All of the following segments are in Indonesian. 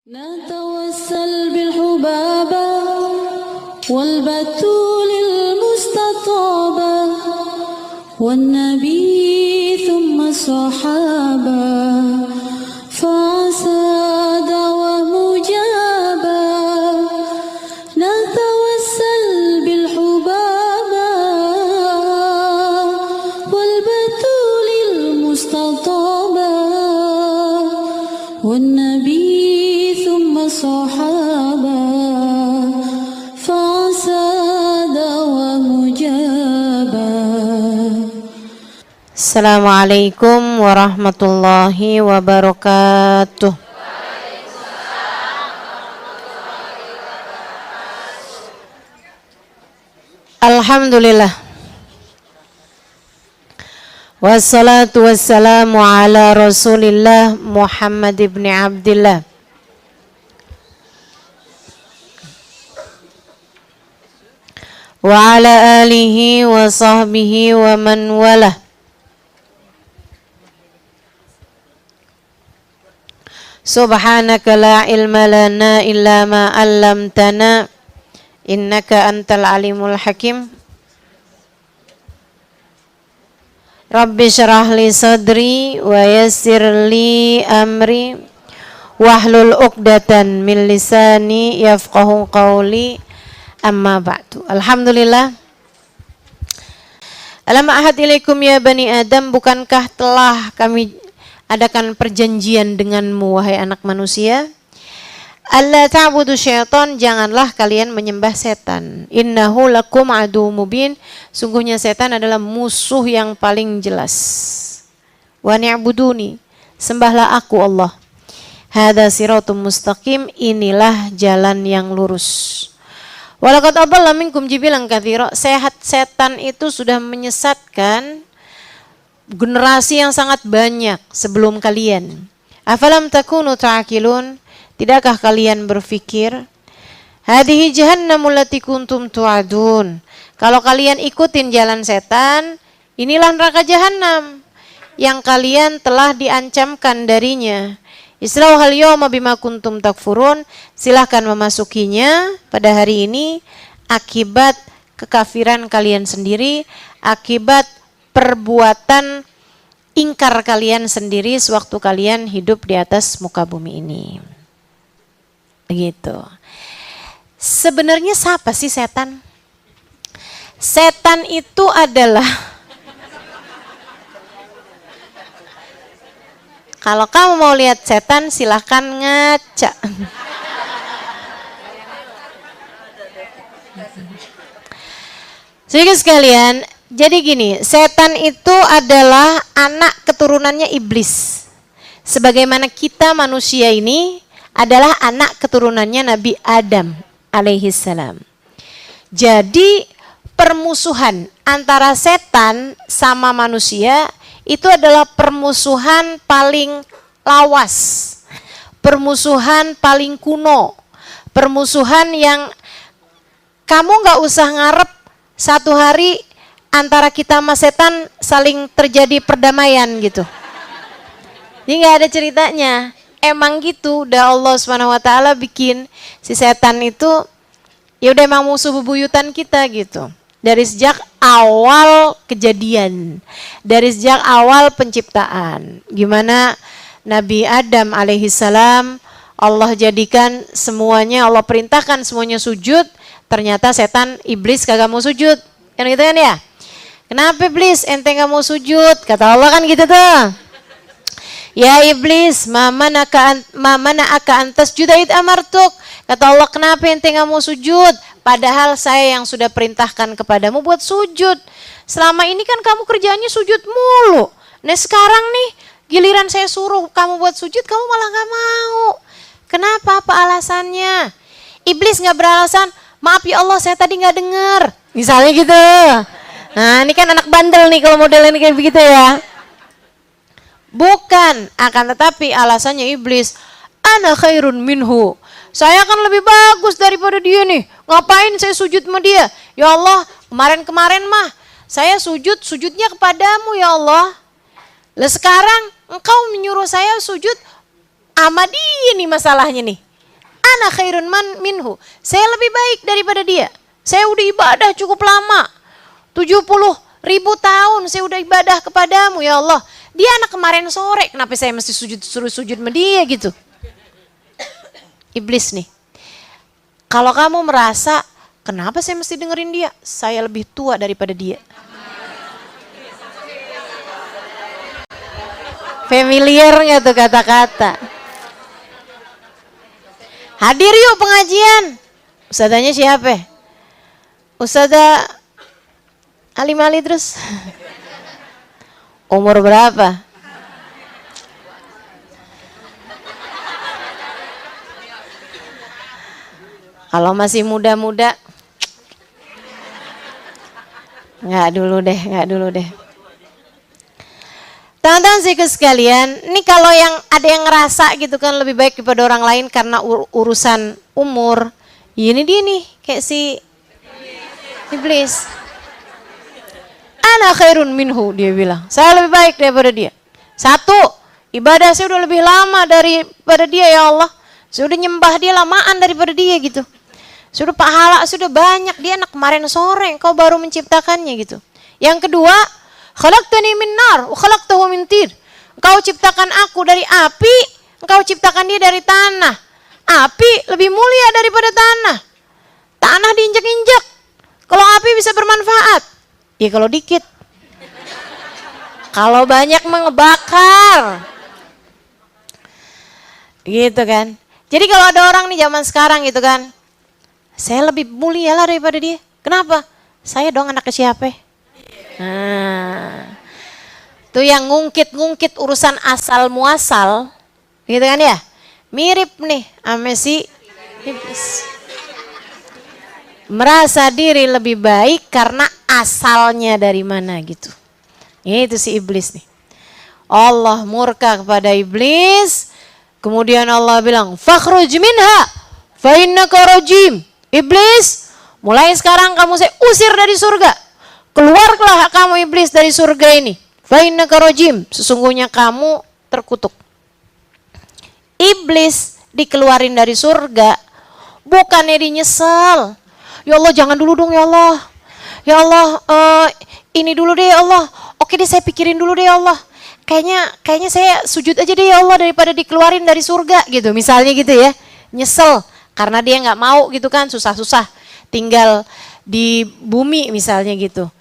نتوسل بالحبابة والبتول المستطابة والنبي ثم الصحابة فعسى دعوة مجابة نتوسل بالحبابة والبتول المستطابة والنبي ثم الصحابة فعسى دعوة مجابة. Assalamualaikum warahmatullahi wabarakatuh. Alhamdulillah. Wassalatu wassalamu ala Rasulillah Muhammad ibn Abdillah wa ala alihi wa sahbihi wa man walah. Subhanaka la ilma lana illa ma 'allamtana innaka antal alimul hakim. Rabbi syrah li sadri wa yassir li amri wahlul 'uqdatan min lisani yafqahu qawli amma ba'du. Alhamdulillah. Alam ahad ilaikum ya bani Adam, bukankah telah kami adakan perjanjian denganmu wahai anak manusia? Allah ta'budu syaitan, janganlah kalian menyembah setan. Innahu lakum adu mubin, sungguhnya setan adalah musuh yang paling jelas. Wa ni'buduni, sembahlah aku Allah. Hadza siratum mustaqim, inilah jalan yang lurus. Walaqad adalla minkum jibilan katsira, setan itu sudah menyesatkan generasi yang sangat banyak sebelum kalian. Afalam takunu ta'qilun, tidakkah kalian berpikir? Hadhihi jahannamul lati kuntum tu'adun, kalau kalian ikutin jalan setan, inilah neraka jahanam yang kalian telah diancamkan darinya. Islauhal yawma bima kuntum takfurun, silahkan memasukinya pada hari ini akibat kekafiran kalian sendiri, akibat perbuatan ingkar kalian sendiri sewaktu kalian hidup di atas muka bumi ini. Begitu. Sebenarnya siapa sih setan? Setan itu adalah, kalau kamu mau lihat setan silahkan ngaca. Jadi sekalian, jadi gini, setan itu adalah anak keturunannya iblis. Sebagaimana kita manusia ini adalah anak keturunannya Nabi Adam alaihissalam. Jadi permusuhan antara setan sama manusia itu adalah permusuhan paling lawas, permusuhan paling kuno, permusuhan yang kamu gak usah ngarep satu hari antara kita sama setan saling terjadi perdamaian gitu. Ini gak ada ceritanya. Emang gitu, udah Allah SWT bikin si setan itu ya udah emang musuh bebuyutan kita gitu. Dari sejak awal kejadian, dari sejak awal penciptaan. Gimana Nabi Adam alaihissalam, Allah jadikan semuanya, Allah perintahkan semuanya sujud, ternyata setan iblis kagak mau sujud. Kan gitu kan ya? Kenapa iblis ente gak mau sujud? Kata Allah kan gitu tuh. Ya iblis, mana aka antas judaid amartuk. Kata Allah, kenapa ente gak mau sujud? Padahal saya yang sudah perintahkan kepadamu buat sujud. Selama ini kan kamu kerjaannya sujud mulu. Nah sekarang nih giliran saya suruh kamu buat sujud, kamu malah gak mau. Kenapa? Apa alasannya? Iblis gak beralasan, maaf ya Allah saya tadi gak dengar. Misalnya gitu. Nah ini kan anak bandel nih kalau modelnya kayak begitu ya. Bukan, akan tetapi alasannya iblis, ana khairun minhu, saya kan lebih bagus daripada dia nih, ngapain saya sujud sama dia? Ya Allah, kemarin mah saya sujudnya kepadamu ya Allah. Lah sekarang engkau menyuruh saya sujud sama dia nih masalahnya nih. Ana khairun minhu. Saya lebih baik daripada dia. Saya udah ibadah cukup lama. 70.000 tahun saya udah ibadah kepadamu ya Allah. Dia anak kemarin sore, kenapa saya mesti suruh sujud sama dia gitu? Iblis nih. Kalau kamu merasa, kenapa saya mesti dengerin dia? Saya lebih tua daripada dia. Familiar nggak tuh kata-kata? Hadir yuk pengajian. Ustadzanya siapa? Ustadzah Ali terus. Umur berapa? Kalau masih muda-muda, nggak dulu deh. Teman-teman sekalian, ini kalau yang ada yang ngerasa gitu kan lebih baik daripada orang lain karena urusan umur, ini dia nih kayak si iblis. Ana khairun minhu, dia bilang. Saya lebih baik daripada dia. Satu, ibadah saya udah lebih lama daripada dia ya Allah. Saya udah nyembah dia lamaan daripada dia gitu. Sudah pahala sudah banyak, dia anak kemarin sore engkau baru menciptakannya gitu. Yang kedua, khalaqtani min nar wa khalaqtahu min tin. Engkau ciptakan aku dari api, engkau ciptakan dia dari tanah. Api lebih mulia daripada tanah. Tanah diinjak-injak. Kalau api bisa bermanfaat. Ya kalau dikit. Kalau banyak mengebakar. Gitu kan. Jadi kalau ada orang nih zaman sekarang gitu kan. Saya lebih mulia lah daripada dia. Kenapa? Saya dong anak siapa? Nah, tuh yang ngungkit-ngungkit urusan asal muasal, gitu kan ya? Mirip nih sama si iblis. Merasa diri lebih baik karena asalnya dari mana gitu. Itu si iblis nih. Allah murka kepada iblis. Kemudian Allah bilang, "Fakhruj minha fa innaka rajim." Iblis, mulai sekarang kamu saya usir dari surga. Keluarlah kamu iblis dari surga ini. Fa innaka rajim, sesungguhnya kamu terkutuk. Iblis dikeluarin dari surga bukannya dia nyesel. Ya Allah jangan dulu dong ya Allah. Ya Allah ini dulu deh ya Allah. Oke deh saya pikirin dulu deh ya Allah. Kayaknya saya sujud aja deh ya Allah daripada dikeluarin dari surga gitu. Misalnya gitu ya. Nyesel karena dia nggak mau gitu kan, susah-susah tinggal di bumi misalnya gitu.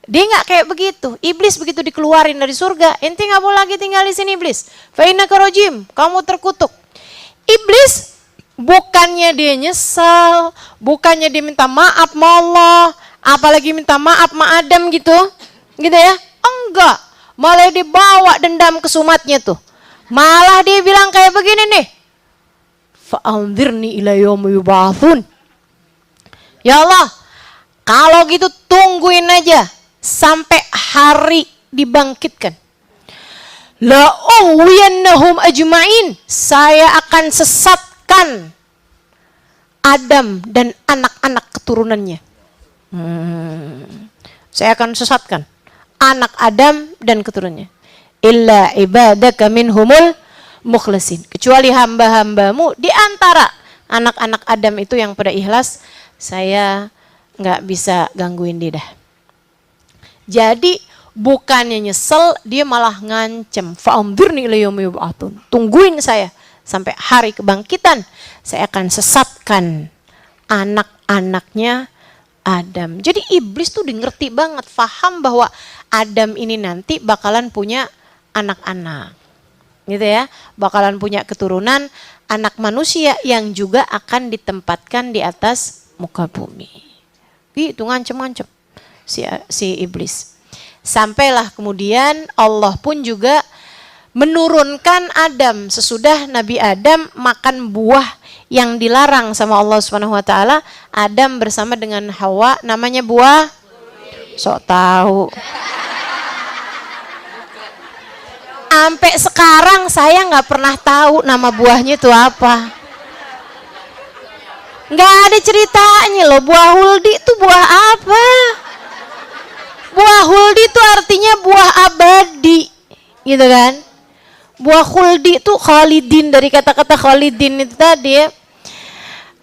Dia nggak kayak begitu. Iblis begitu dikeluarin dari surga, ente nggak mau lagi tinggal di sini iblis. Fa innaka rajim, kamu terkutuk. Iblis bukannya dia nyesal, bukannya dia minta maaf sama Allah, apalagi minta maaf sama Adam gitu ya? Enggak, malah dibawa dendam kesumatnya tuh. Malah dia bilang kayak begini nih. Fa'anzirni ila yaumi yub'atsun. Ya Allah, kalau gitu tungguin aja sampai hari dibangkitkan. La uwiyannahum ajma'in. Saya akan sesatkan Adam dan anak-anak keturunannya. Saya akan sesatkan anak Adam dan keturunannya. Illa ibadaka minhumul mukhlasin. Kecuali hamba-hambamu di antara anak-anak Adam itu yang pada ikhlas, saya nggak bisa gangguin dia dah. Jadi bukannya nyesel, dia malah ngancem. Fa'anzirni ila yaumi yub'atsun. Tungguin saya sampai hari kebangkitan. Saya akan sesatkan anak-anaknya Adam. Jadi iblis tuh ngerti banget, paham bahwa Adam ini nanti bakalan punya anak-anak. Gitu ya, bakalan punya keturunan anak manusia yang juga akan ditempatkan di atas muka bumi. Itu ngancem-ngancem si iblis. Sampailah kemudian Allah pun juga menurunkan Adam sesudah Nabi Adam makan buah yang dilarang sama Allah Subhanahu wa taala. Adam bersama dengan Hawa namanya buah sok tahu. Sampai sekarang saya nggak pernah tahu nama buahnya itu apa. Nggak ada ceritanya loh. Buah huldi itu buah apa? Buah huldi itu artinya buah abadi, gitu kan? Buah huldi itu khalidin, dari kata-kata khalidin itu tadi ya.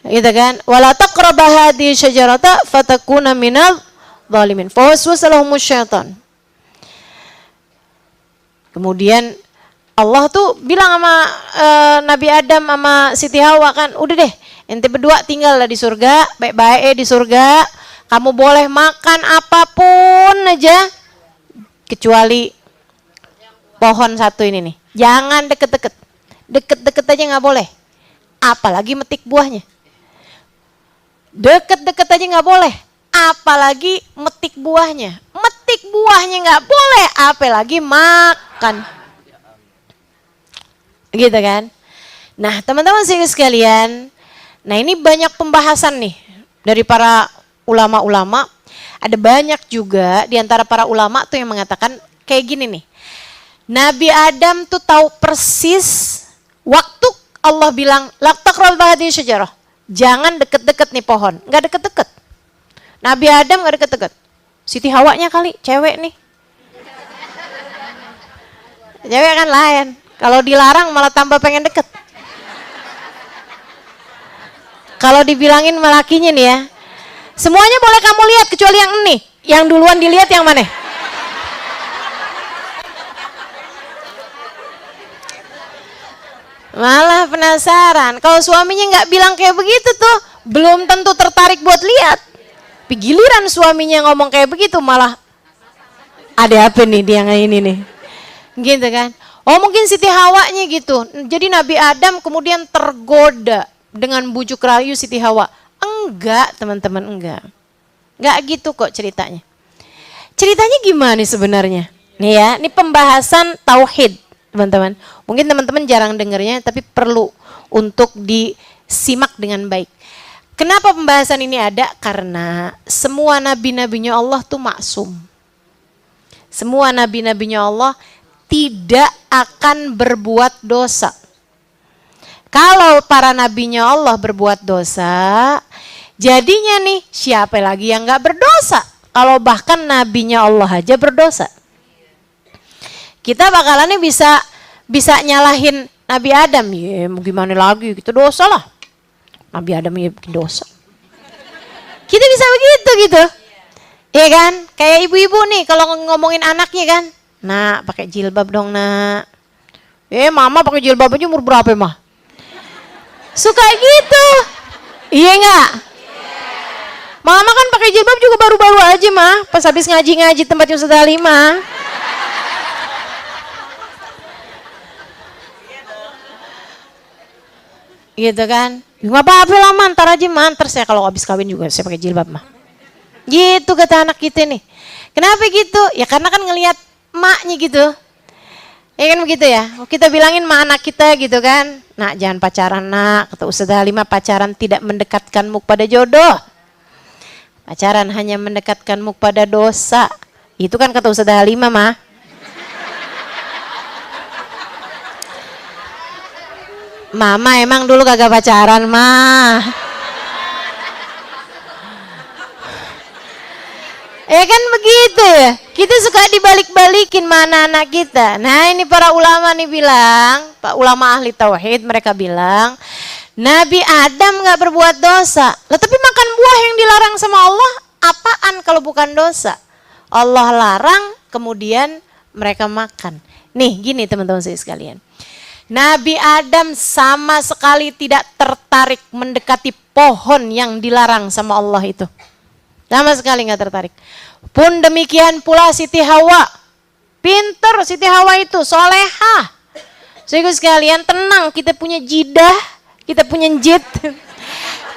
Gitu kan? Wala taqrabah hadhihi syajarata fatakuna minal zalimin. Fawaswasa lahumus syaitan. Kemudian Allah tuh bilang sama Nabi Adam sama Siti Hawa kan, udah deh, ente berdua tinggallah di surga, baik-baik di surga. Kamu boleh makan apapun aja kecuali pohon satu ini nih. Jangan deket-deket. Deket-deket aja nggak boleh. Apalagi metik buahnya. Deket-deket aja nggak boleh, apalagi metik buahnya. Metik buahnya nggak boleh, apalagi makan. Gitu kan? Nah, teman-teman sekalian, nah ini banyak pembahasan nih dari para ulama-ulama. Ada banyak juga di antara para ulama tuh yang mengatakan kayak gini nih. Nabi Adam tuh tahu persis waktu Allah bilang la taqrabu hadhihi syajarah. Jangan deket-deket nih pohon. Enggak deket-deket. Nabi Adam enggak deket-deket. Siti Hawanya kali, cewek nih. Cewek kan lain. Kalau dilarang malah tambah pengen deket. Kalau dibilangin sama lakinya nih ya, semuanya boleh kamu lihat kecuali yang ini. Yang duluan dilihat yang mana? Malah penasaran. Kalau suaminya nggak bilang kayak begitu tuh, belum tentu tertarik buat lihat. Tapi giliran suaminya ngomong kayak begitu malah ada apa nih dia yang ini nih. Gitu kan. Oh mungkin Siti Hawanya gitu. Jadi Nabi Adam kemudian tergoda dengan bujuk rayu Siti Hawa. Enggak teman-teman, enggak. Enggak gitu kok ceritanya. Ceritanya gimana nih sebenarnya? Nih ya, ini pembahasan tauhid. Teman-teman, mungkin teman-teman jarang dengarnya, tapi perlu untuk disimak dengan baik. Kenapa pembahasan ini ada? Karena semua nabi-nabinya Allah tuh maksum. Semua nabi-nabinya Allah tidak akan berbuat dosa. Kalau para nabinya Allah berbuat dosa, jadinya nih siapa lagi yang gak berdosa? Kalau bahkan nabinya Allah aja berdosa. Kita bakalannya bisa nyalahin Nabi Adam. Ya mau gimana lagi, kita dosa lah. Nabi Adam ya bikin dosa. Kita bisa begitu gitu. Iya kan? Kayak ibu-ibu nih kalau ngomongin anaknya kan. Nak, pakai jilbab dong nak. Mama pakai jilbab aja umur berapa mah? Suka gitu. Iya enggak? Mama kan pakai jilbab juga baru-baru aja mah. Pas habis ngaji-ngaji tempatnya Ustaz Halimah. Gitu kan, nggak apa-apa lah mantar aja mantar saya kalau habis kawin juga saya pakai jilbab mah. Gitu kata anak kita nih. Kenapa gitu? Ya karena kan ngelihat maknya gitu. Ya kan begitu ya. Kita bilangin sama anak kita gitu kan, nak jangan pacaran nak. Kata Ustaz Halimah, pacaran tidak mendekatkanmu pada jodoh. Pacaran hanya mendekatkanmu pada dosa. Itu kan kata Ustaz Halimah mah. Mama emang dulu kagak pacaran mah. Ya kan begitu ya. Kita suka dibalik-balikin mana anak kita. Nah ini para ulama nih bilang, Pak ulama ahli tauhid mereka bilang, Nabi Adam gak berbuat dosa. Lah tapi makan buah yang dilarang sama Allah, apaan kalau bukan dosa? Allah larang, kemudian mereka makan. Nih gini teman-teman saya sekalian. Nabi Adam sama sekali tidak tertarik mendekati pohon yang dilarang sama Allah itu. Sama sekali nggak tertarik. Pun demikian pula Siti Hawa. Pinter Siti Hawa itu, solehah. Saudara sekalian tenang, kita punya jidah, kita punya jid,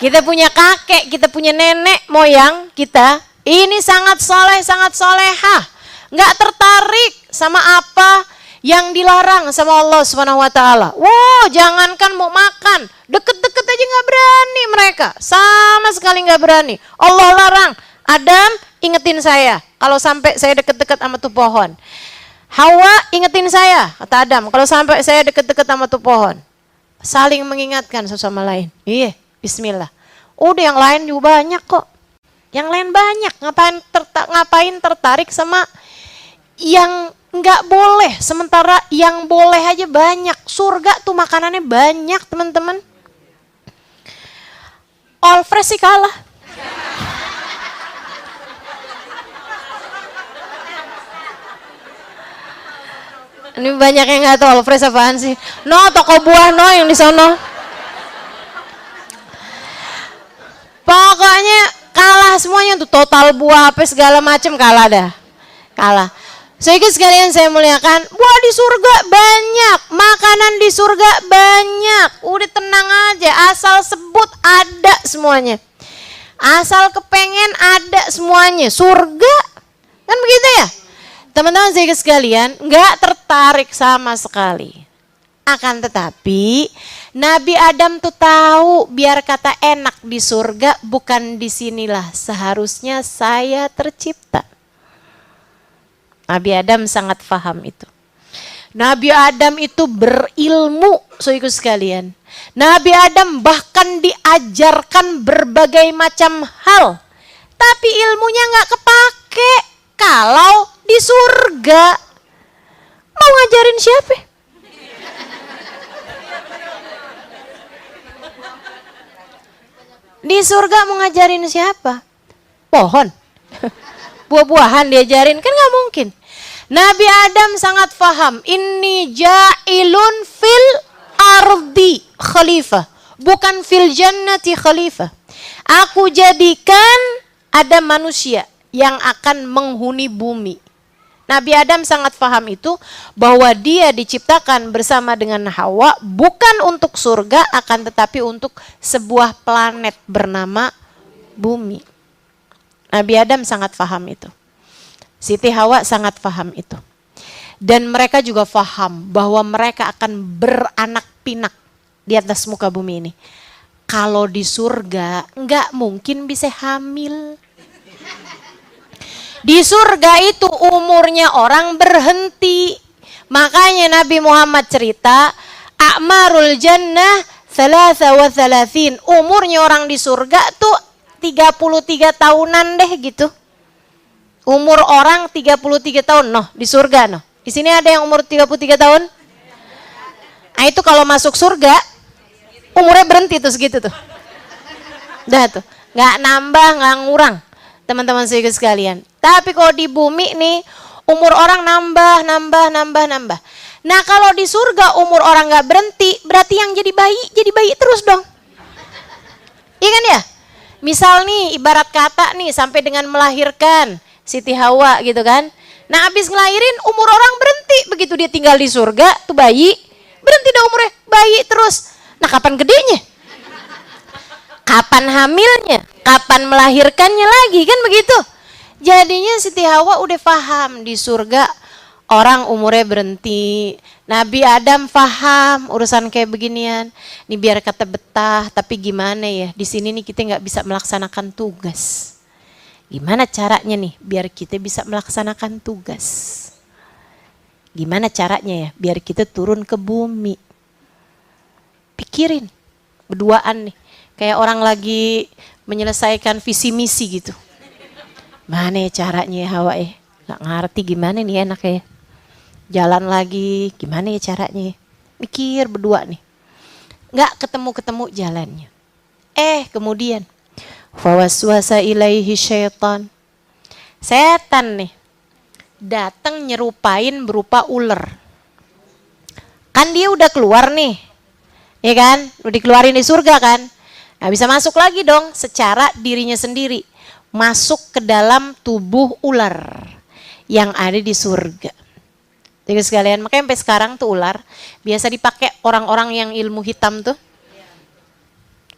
kita punya kakek, kita punya nenek moyang kita. Ini sangat soleh, sangat solehah. Nggak tertarik sama apa yang dilarang sama Allah Subhanahu wa taala. Wow, jangankan mau makan, deket-deket aja nggak berani mereka. Sama sekali nggak berani. Allah larang, Adam ingetin saya kalau sampai saya deket-deket sama tuh pohon. Hawa ingetin saya, kata Adam, kalau sampai saya deket-deket sama tuh pohon. Saling mengingatkan satu sama lain. Iya, bismillah. Udah yang lain juga banyak kok. Yang lain banyak, ngapain tertarik sama yang nggak boleh, sementara yang boleh aja banyak. Surga tuh makanannya banyak teman-teman. Alfred sih kalah. Ini banyak yang nggak tahu Alfred apaan sih. No, toko buah no yang di sono. Pokoknya kalah semuanya tuh, total buah apa segala macam kalah dah. Kalah. Sehingga sekalian saya muliakan, buah di surga banyak, makanan di surga banyak. Udah tenang aja, asal sebut ada semuanya. Asal kepengen ada semuanya. Surga kan begitu ya? Teman-teman saya sekalian, nggak tertarik sama sekali. Akan tetapi Nabi Adam tuh tahu biar kata enak di surga, bukan disinilah seharusnya saya tercipta. Nabi Adam sangat paham itu. Nabi Adam itu berilmu, saudaraku sekalian. Nabi Adam bahkan diajarkan berbagai macam hal, tapi ilmunya nggak kepake. Kalau di surga mau ngajarin siapa? Di surga mau ngajarin siapa? Pohon. Buah-buahan diajarin kan nggak mungkin. Nabi Adam sangat paham. Inni ja'ilun fil ardi khalifah, bukan fil jannati khalifah. Aku jadikan ada manusia yang akan menghuni bumi. Nabi Adam sangat paham itu, bahwa dia diciptakan bersama dengan Hawa bukan untuk surga, akan tetapi untuk sebuah planet bernama bumi. Nabi Adam sangat paham itu. Siti Hawa sangat paham itu. Dan mereka juga paham bahwa mereka akan beranak pinak di atas muka bumi ini. Kalau di surga nggak mungkin bisa hamil. Di surga itu umurnya orang berhenti. Makanya Nabi Muhammad cerita, a'marul jannah 33. Umurnya orang di surga tuh 33 tahunan deh gitu. Umur orang 33 tahun noh di surga noh. Di sini ada yang umur 33 tahun? Nah itu kalau masuk surga umurnya berhenti tuh segitu tuh. Dah tuh, nggak nambah, nggak ngurang. Teman-teman saya sekalian. Tapi kalau di bumi nih umur orang nambah. Nah kalau di surga umur orang nggak berhenti, berarti yang jadi bayi terus dong. Iya kan ya? Misal nih ibarat kata nih sampai dengan melahirkan Siti Hawa gitu kan. Nah habis ngelahirin umur orang berhenti, begitu dia tinggal di surga tuh bayi berhenti dong umurnya, bayi terus. Nah kapan gedenya? Kapan hamilnya? Kapan melahirkannya lagi kan begitu? Jadinya Siti Hawa udah paham di surga orang umurnya berhenti. Nabi Adam paham urusan kayak beginian. Nih biar kata betah, tapi gimana ya? Di sini nih kita nggak bisa melaksanakan tugas. Gimana caranya nih biar kita bisa melaksanakan tugas? Gimana caranya ya biar kita turun ke bumi? Pikirin berduaan nih. Kayak orang lagi menyelesaikan visi misi gitu. Mana ya caranya ya Hawa ya? Gak ngerti gimana nih enak ya. Jalan lagi, gimana ya caranya ya? Mikir berdua nih. Gak ketemu-ketemu jalannya. Kemudian. Fawaswasa ilaihi syaitan. Setan nih. Datang nyerupain berupa ular. Kan dia udah keluar nih. Ya kan? Udah dikeluarin di surga kan? Nah bisa masuk lagi dong secara dirinya sendiri. Masuk ke dalam tubuh ular yang ada di surga. Jadi sekalian, makanya sampai sekarang tuh ular biasa dipakai orang-orang yang ilmu hitam tuh.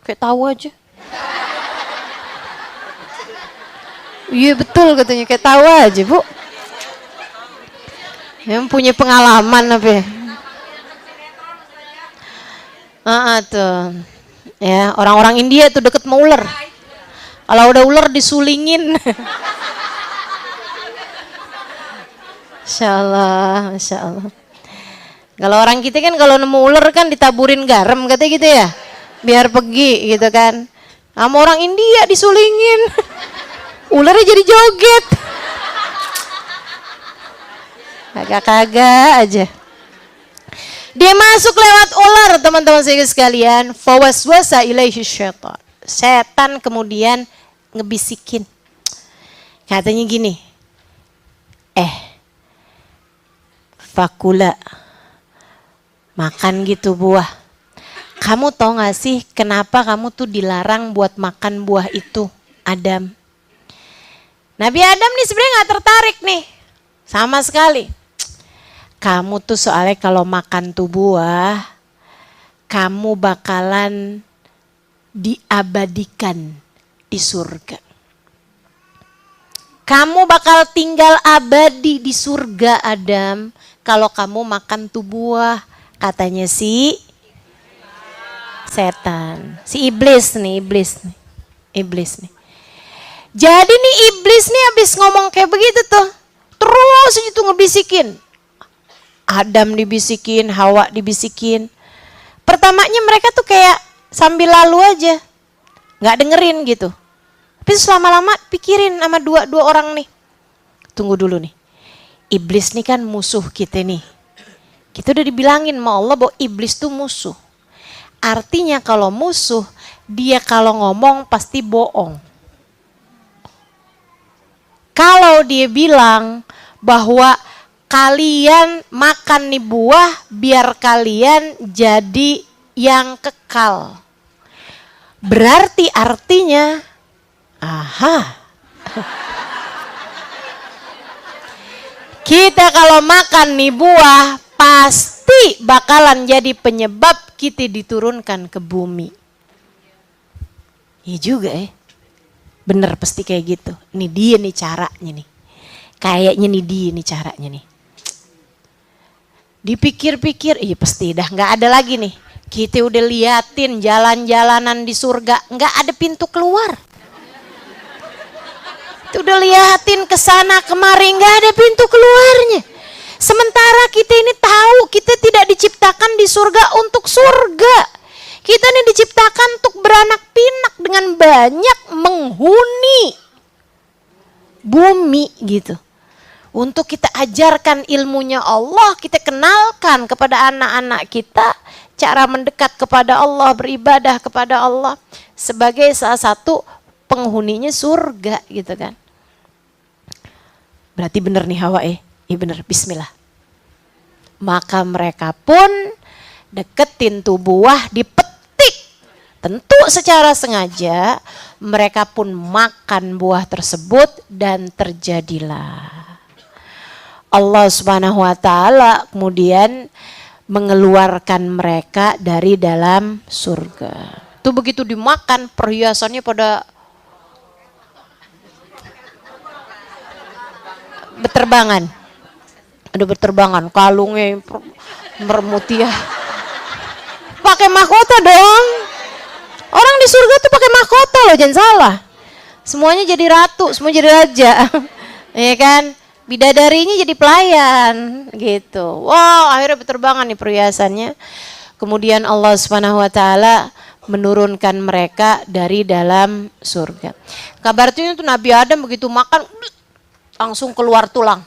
Kayak tahu aja. Iya betul katanya, kayak tahu aja bu. Yang punya pengalaman apa ya? Tuh. Ya, orang-orang India tuh deket sama ular. Kalau udah ular disulingin. Masya Allah. Kalau orang kita kan kalau nemu ular kan ditaburin garam katanya gitu ya. Biar pergi gitu kan. Sama orang India disulingin. Ularnya jadi joget. Kagak-kagak aja. Dia masuk lewat ular teman-teman saya sekalian. Fawaswasa ilaihi syaitan. setan kemudian ngebisikin. Katanya gini, fakula, makan gitu buah. Kamu tahu gak sih kenapa kamu tuh dilarang buat makan buah itu, Adam? Nabi Adam nih sebenarnya gak tertarik nih, sama sekali. Kamu tuh soalnya kalau makan tuh buah, kamu bakalan diabadikan di surga. Kamu bakal tinggal abadi di surga, Adam, kalau kamu makan tuh buah, katanya si setan, si iblis nih. Jadi nih iblis nih habis ngomong kayak begitu tuh, terus itu ngebisikin. Adam dibisikin, Hawa dibisikin. Pertamanya mereka tuh kayak sambil lalu aja, nggak dengerin gitu. Tapi lama-lama pikirin sama dua orang nih. Tunggu dulu nih, iblis nih kan musuh kita nih. Kita udah dibilangin sama Allah bahwa iblis tuh musuh. Artinya kalau musuh, dia kalau ngomong pasti bohong. Kalau dia bilang bahwa kalian makan nih buah biar kalian jadi yang kekal, berarti artinya, kita kalau makan nih buah pasti bakalan jadi penyebab kita diturunkan ke bumi. Iya juga ya. Bener pasti kayak gitu. Ini dia nih caranya nih. Kayaknya nih dia nih caranya nih. Dipikir-pikir, iya pasti dah gak ada lagi nih. Kita udah liatin jalan-jalanan di surga, gak ada pintu keluar. Kita udah liatin kesana kemari, gak ada pintu keluarnya. Sementara kita ini tahu kita tidak diciptakan di surga untuk surga. Kita ini diciptakan untuk beranak pinak dengan banyak menghuni bumi gitu. Untuk kita ajarkan ilmunya Allah, kita kenalkan kepada anak-anak kita cara mendekat kepada Allah, beribadah kepada Allah sebagai salah satu penghuninya surga gitu kan. Berarti benar nih Hawa iya benar, bismillah. Maka mereka pun deketin tuh buah, dipetik. Tentu secara sengaja mereka pun makan buah tersebut dan terjadilah Allah Subhanahu wa taala kemudian mengeluarkan mereka dari dalam surga. Tuh begitu dimakan perhiasannya pada berterbangan. Ada berterbangan, kalungnya mermutiah. Pakai mahkota dong. Orang di surga tuh pakai mahkota loh, jangan salah. Semuanya jadi ratu, semua jadi raja. Ya kan? Bidadarinya jadi pelayan gitu. Wow, akhirnya berterbangan nih perhiasannya. Kemudian Allah Subhanahu wa taala menurunkan mereka dari dalam surga. Kabarnya itu Nabi Adam begitu makan langsung keluar tulang.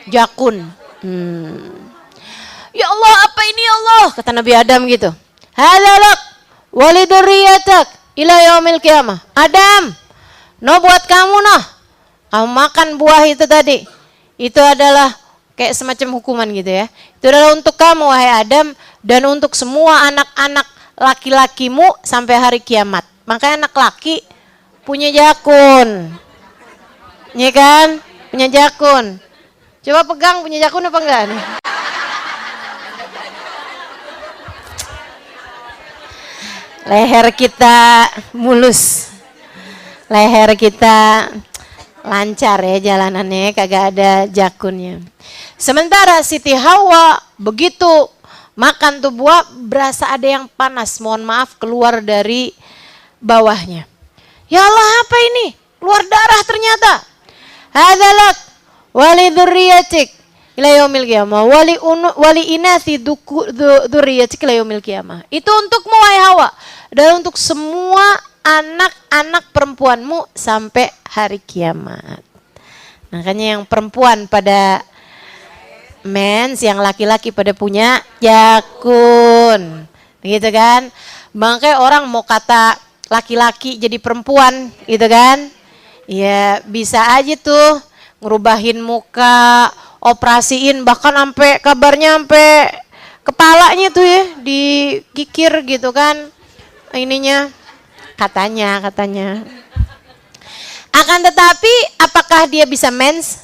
Jakun. Ya Allah, apa ini ya Allah? Kata Nabi Adam gitu. Hadalak waliduriyatak ila yaumil qiyamah. Adam, no buat kamu noh. Kamu makan buah itu tadi. Itu adalah kayak semacam hukuman gitu ya. Itu adalah untuk kamu wahai Adam dan untuk semua anak-anak laki-lakimu sampai hari kiamat. Makanya anak laki punya jakun. Ya kan? Punya jakun. Coba pegang punya jakun apa enggak nih? Leher kita mulus. Leher kita lancar ya jalanannya, kagak ada jakunnya. Sementara Siti Hawa begitu makan tuh buah berasa ada yang panas, mohon maaf keluar dari bawahnya. Ya Allah, apa ini? Keluar darah ternyata. Hadzalak wali dzurriyyatik ila yaumil qiyamah wali inasi dzurriyyatik ila yaumil qiyamah. Itu untukmu wahai Hawa dan untuk semua anak-anak perempuanmu sampai hari kiamat. Makanya yang perempuan pada mens, yang laki-laki pada punya jakun. gitu kan. Makanya orang mau kata laki-laki jadi perempuan gitu kan. Ya bisa aja tuh ngerubahin muka, operasiin, bahkan sampai kabarnya sampai kepalanya tuh ya dikikir gitu kan. Ininya katanya. Akan tetapi apakah dia bisa mens?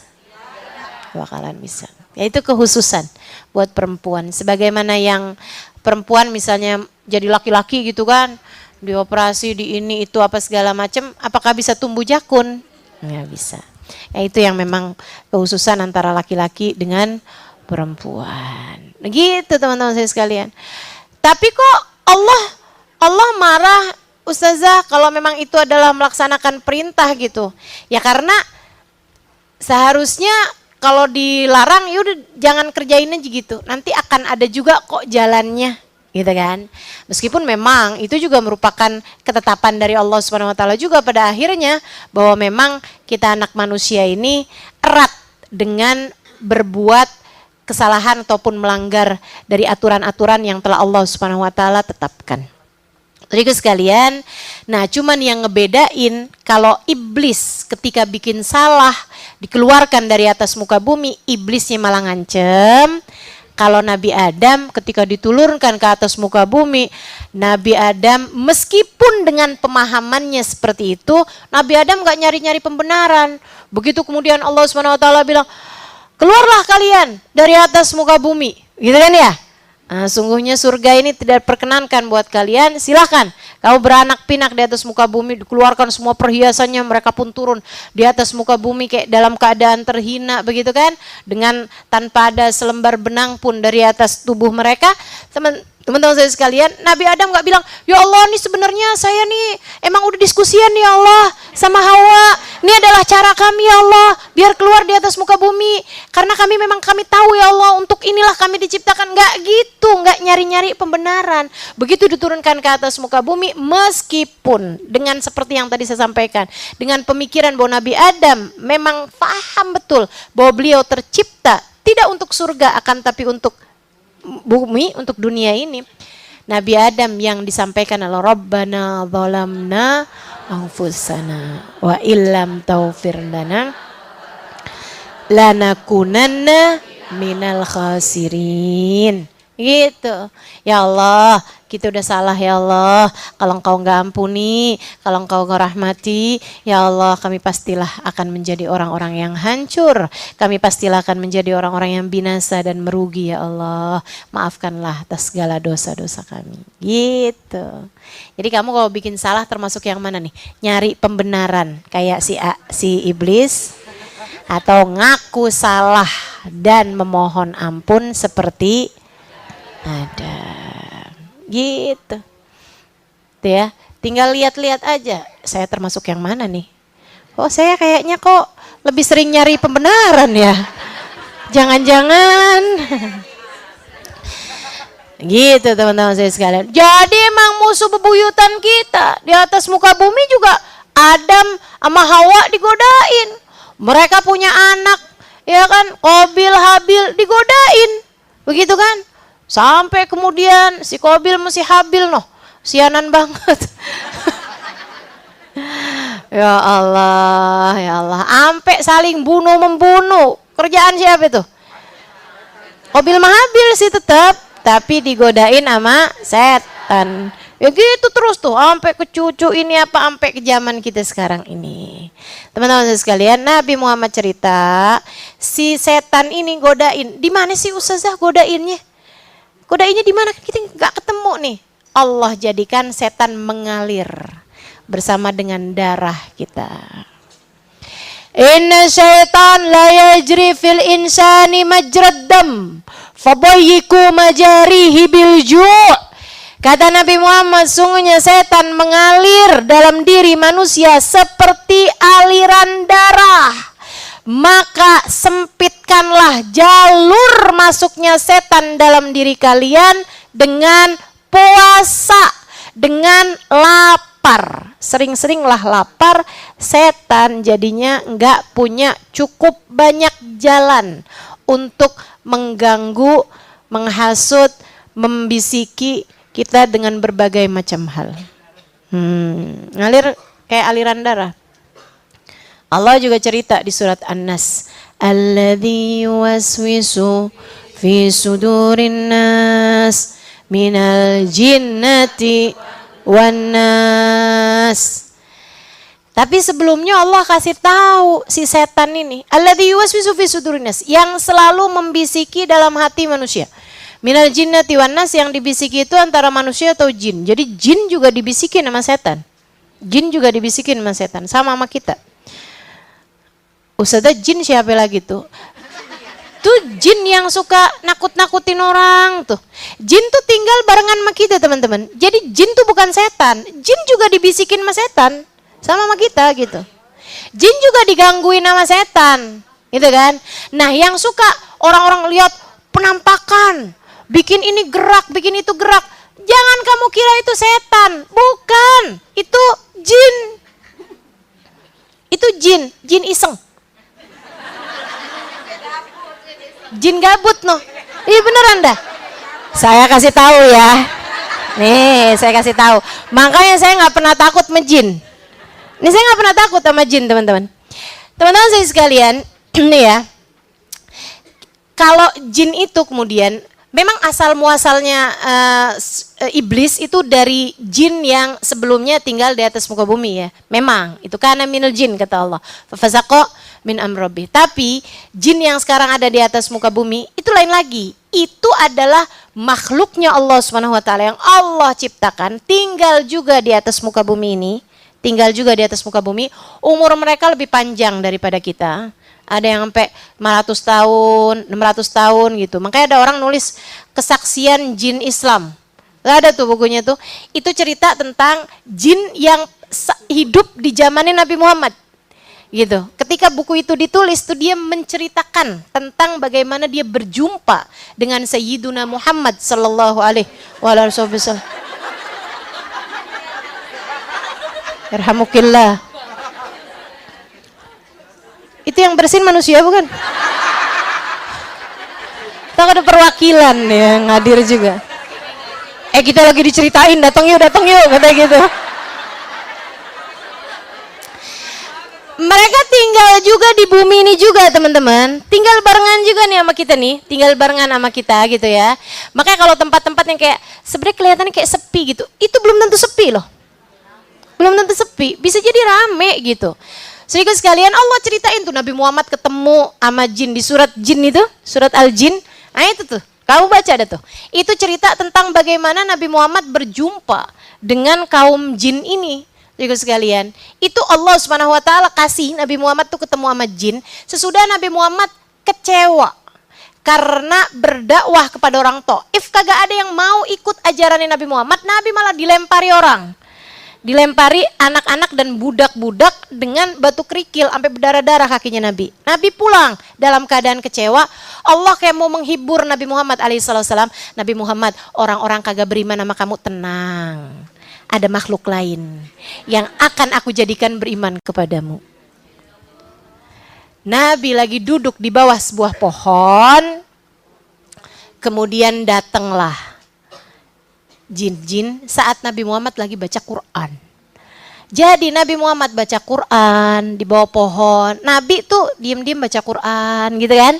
Bakalan bisa. Ya itu kekhususan buat perempuan. Sebagaimana yang perempuan misalnya jadi laki-laki gitu kan, dioperasi di ini itu apa segala macam, apakah bisa tumbuh jakun? Nggak bisa. Ya itu yang memang kekhususan antara laki-laki dengan perempuan. Gitu teman-teman saya sekalian. Tapi kok Allah marah Ustazah kalau memang itu adalah melaksanakan perintah gitu. Ya karena seharusnya kalau dilarang ya udah jangan kerjain aja gitu. Nanti akan ada juga kok jalannya gitu kan. Meskipun memang itu juga merupakan ketetapan dari Allah Subhanahu wa taala juga pada akhirnya bahwa memang kita anak manusia ini erat dengan berbuat kesalahan ataupun melanggar dari aturan-aturan yang telah Allah Subhanahu wa taala tetapkan. Jadi sekalian, nah cuman yang ngebedain kalau iblis ketika bikin salah dikeluarkan dari atas muka bumi, iblisnya malah ngancem. Kalau Nabi Adam ketika ditulurkan ke atas muka bumi, Nabi Adam meskipun dengan pemahamannya seperti itu, Nabi Adam gak nyari-nyari pembenaran. Begitu kemudian Allah Subhanahu wa taala bilang, keluarlah kalian dari atas muka bumi, gitu kan ya? Nah, sungguhnya surga ini tidak perkenankan buat kalian, silahkan kamu beranak pinak di atas muka bumi, dikeluarkan semua perhiasannya, mereka pun turun di atas muka bumi kayak dalam keadaan terhina begitu kan, dengan tanpa ada selembar benang pun dari atas tubuh mereka. Teman-teman saya sekalian, Nabi Adam gak bilang, ya Allah nih sebenarnya saya nih emang udah diskusian nih Allah sama Hawa, ini adalah cara kami ya Allah biar keluar di atas muka bumi, karena kami tahu ya Allah untuk inilah kami diciptakan. Gak gitu, gak nyari-nyari pembenaran. Begitu diturunkan ke atas muka bumi, meskipun dengan seperti yang tadi saya sampaikan, dengan pemikiran bahwa Nabi Adam memang paham betul bahwa beliau tercipta tidak untuk surga akan tapi untuk bumi, untuk dunia ini. Nabi Adam yang disampaikan adalah Rabbana zalamna anfusana wa illam taghfir lana lanakunanna minal khasirin. Gitu. Ya Allah, kita udah salah ya Allah. Kalau Engkau enggak ampuni, kalau Engkau enggak rahmati, ya Allah kami pastilah akan menjadi orang-orang yang hancur. Kami pastilah akan menjadi orang-orang yang binasa dan merugi ya Allah. Maafkanlah atas segala dosa-dosa kami. Gitu. Jadi kamu kalau bikin salah termasuk yang mana nih? Nyari pembenaran kayak si iblis, atau ngaku salah dan memohon ampun seperti ada gitu. Tuh ya, tinggal lihat-lihat aja saya termasuk yang mana nih. Oh saya kayaknya kok lebih sering nyari pembenaran ya, jangan-jangan. Gitu teman-teman saya sekalian. Jadi emang musuh bebuyutan kita di atas muka bumi juga Adam sama Hawa digodain. Mereka punya anak, ya kan, Qabil Habil digodain, begitu kan? Sampai kemudian si Qabil masih Habil sianan banget. Ya Allah, sampai saling bunuh membunuh. Kerjaan siapa itu? Qabil sama Habil sih tetap, tapi digodain sama setan. Ya gitu terus tuh, sampai ke cucu ini apa, sampai ke zaman kita sekarang ini. Teman-teman sekalian, Nabi Muhammad cerita, si setan ini godain. Di mana sih Ustazah godainnya? Godainnya di mana? Kita nggak ketemu nih. Allah jadikan setan mengalir bersama dengan darah kita. Inna syaitan la yajri fil insani majrad dam fabayyiku majarihi bil ju'. Kata Nabi Muhammad, sungguhnya setan mengalir dalam diri manusia seperti aliran darah. Maka sempitkanlah jalur masuknya setan dalam diri kalian dengan puasa, dengan lapar. Sering-seringlah lapar, setan jadinya enggak punya cukup banyak jalan untuk mengganggu, menghasut, membisiki kita dengan berbagai macam hal. Ngalir kayak aliran darah. Allah juga cerita di surat An-Nas, alladzi yuwaswisu fi sudurin nas minal jinnati wan nas. Tapi sebelumnya Allah kasih tahu si setan ini, alladzi yuwaswisu fi sudurin nas, yang selalu membisiki dalam hati manusia. Minal jinnati wan nas, yang dibisiki itu antara manusia atau jin. Jadi jin juga dibisikin sama setan. Jin juga dibisikin sama setan, sama kita. Ustazah, jin siapa lagi tuh? Tuh jin yang suka nakut-nakutin orang tuh. Jin tuh tinggal barengan sama kita, teman-teman. Jadi jin tuh bukan setan. Jin juga dibisikin sama setan, sama kita gitu. Jin juga digangguin sama setan, gitu kan? Nah, yang suka orang-orang lihat penampakan, bikin ini gerak, bikin itu gerak. Jangan kamu kira itu setan. Bukan. Itu jin. Itu jin. Jin iseng. Jin gabut noh. Iya beneran dah. Saya kasih tahu ya. Nih, saya kasih tahu. Makanya saya nggak pernah takut sama jin. Nih, saya nggak pernah takut sama jin, teman-teman. Teman-teman saya sekalian, nih ya. Kalau jin itu kemudian memang asal muasalnya iblis itu dari jin yang sebelumnya tinggal di atas muka bumi ya. Memang itu karena minal jin kata Allah. Fafazaqa min amrobi. Tapi jin yang sekarang ada di atas muka bumi itu lain lagi. Itu adalah makhluknya Allah Subhanahu wa taala yang Allah ciptakan, tinggal juga di atas muka bumi ini. Tinggal juga di atas muka bumi. Umur mereka lebih panjang daripada kita. Ada yang sampai 500 tahun, 600 tahun gitu. Makanya ada orang nulis kesaksian jin Islam. Ada tuh bukunya tuh. Itu cerita tentang jin yang hidup di zamannya Nabi Muhammad. Gitu. Ketika buku itu ditulis tuh dia menceritakan tentang bagaimana dia berjumpa dengan Sayyiduna Muhammad sallallahu alaihi wasallam. Yarhamukillah. Itu yang bersin manusia bukan? Tahu ada perwakilan yang hadir juga. Kita lagi diceritain, datang yuk kata gitu. Mereka tinggal juga di bumi ini juga, teman-teman. Tinggal barengan juga nih sama kita nih. Tinggal barengan sama kita gitu ya. Makanya kalau tempat-tempat yang kayak sebenarnya kelihatannya kayak sepi gitu, itu belum tentu sepi loh. Belum tentu sepi, bisa jadi rame gitu. Sehingga sekalian Allah ceritain tuh Nabi Muhammad ketemu sama jin di surat jin itu, surat Al-Jin. Nah itu tuh, kamu baca ada tuh. Itu cerita tentang bagaimana Nabi Muhammad berjumpa dengan kaum jin ini. Juga sekalian, itu Allah Subhanahu wa taala kasih Nabi Muhammad tuh ketemu sama jin sesudah Nabi Muhammad kecewa karena berdakwah kepada orang Taif kagak ada yang mau ikut ajarannya Nabi Muhammad. Nabi malah dilempari orang. Dilempari anak-anak dan budak-budak dengan batu kerikil sampai berdarah-darah kakinya Nabi. Nabi pulang dalam keadaan kecewa. Allah kayak mau menghibur Nabi Muhammad alaihissalam. Nabi Muhammad, orang-orang kagak beriman sama kamu, tenang. Ada makhluk lain yang akan aku jadikan beriman kepadamu. Nabi lagi duduk di bawah sebuah pohon. Kemudian datanglah jin-jin saat Nabi Muhammad lagi baca Quran. Jadi Nabi Muhammad baca Quran di bawah pohon. Nabi tuh diem-diem baca Quran gitu kan.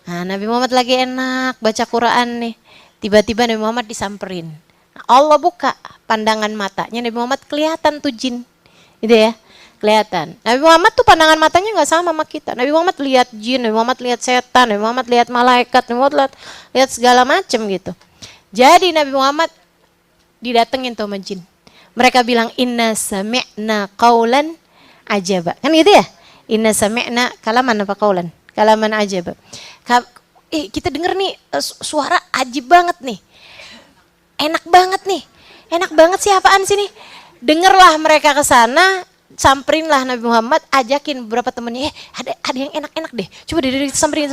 Nah, Nabi Muhammad lagi enak baca Quran nih. Tiba-tiba Nabi Muhammad disamperin. Allah buka pandangan matanya, Nabi Muhammad kelihatan tuh jin, gitu ya, kelihatan. Nabi Muhammad tuh pandangan matanya nggak sama kita. Nabi Muhammad lihat jin, Nabi Muhammad lihat setan, Nabi Muhammad lihat malaikat, Nabi Muhammad lihat segala macam gitu. Jadi Nabi Muhammad didatengin tuh sama jin. Mereka bilang inna sami'na qaulan ajaba, kan gitu ya? Inna sami'na kalaman apa qaulan? Kalaman ajaba. Kita denger nih suara ajib banget nih. Enak banget sih apaan sih nih? Dengerlah mereka ke sana, samperinlah Nabi Muhammad, ajakin beberapa temennya, ada yang enak-enak deh, coba deh samperin,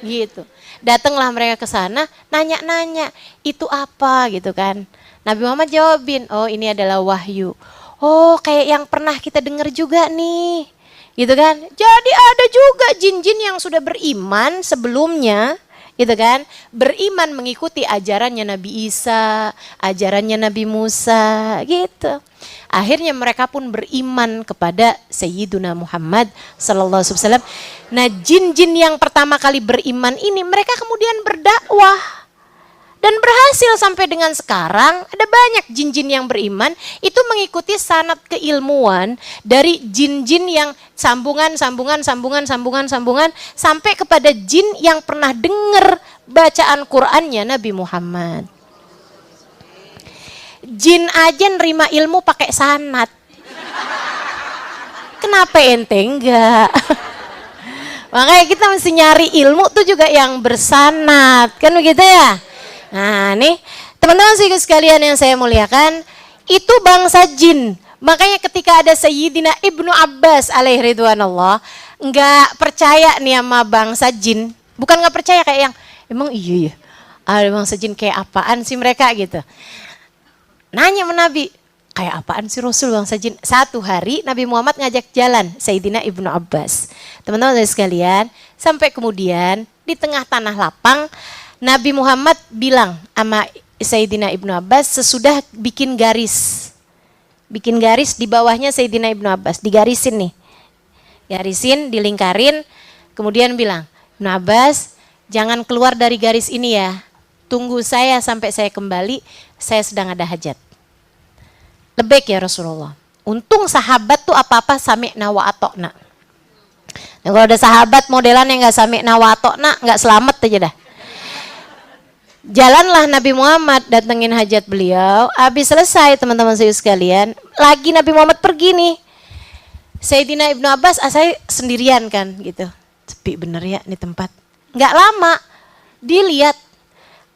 gitu. Datanglah mereka ke sana, nanya-nanya, itu apa gitu kan? Nabi Muhammad jawabin, oh ini adalah wahyu. Oh kayak yang pernah kita dengar juga nih, gitu kan? Jadi ada juga jin-jin yang sudah beriman sebelumnya, gitu kan, beriman mengikuti ajarannya Nabi Isa, ajarannya Nabi Musa, gitu. Akhirnya mereka pun beriman kepada Sayyiduna Muhammad sallallahu alaihi wasallam. Nah, jin-jin yang pertama kali beriman ini mereka kemudian berdakwah dan berhasil sampai dengan sekarang. Ada banyak jin-jin yang beriman itu mengikuti sanad keilmuan dari jin-jin yang sambungan sampai kepada jin yang pernah dengar bacaan Qur'annya Nabi Muhammad. Jin aja nerima ilmu pakai sanad. Kenapa ente enggak? Makanya kita mesti nyari ilmu tuh juga yang bersanad, kan begitu ya? Nah nih teman-teman sekalian yang saya muliakan, itu bangsa jin. Makanya ketika ada Sayyidina Ibnu Abbas alaihi ridwanullah nggak percaya nih sama bangsa jin, bukan nggak percaya kayak yang emang iya ya ada bangsa jin kayak apaan sih mereka gitu. Nanya sama Nabi, kayak apaan sih Rasul bangsa jin? Satu hari Nabi Muhammad ngajak jalan Sayyidina Ibnu Abbas. Teman-teman sekalian, sampai kemudian di tengah tanah lapang Nabi Muhammad bilang sama Sayyidina Ibnu Abbas sesudah bikin garis di bawahnya Sayyidina Ibnu Abbas, digarisin nih. Garisin, dilingkarin, kemudian bilang, Ibnu Abbas, jangan keluar dari garis ini ya. Tunggu saya sampai saya kembali, saya sedang ada hajat. Lebek ya Rasulullah. Untung sahabat tuh apa-apa sami'na wa atokna. Nah, kalau ada sahabat modelan yang gak sami'na wa atokna, gak selamat aja dah. Jalanlah Nabi Muhammad datengin hajat beliau. Habis selesai teman-teman saya sekalian, lagi Nabi Muhammad pergi nih. Sayyidina Ibnu Abbas, saya sendirian kan gitu. Sepi bener ya nih tempat. Gak lama, dilihat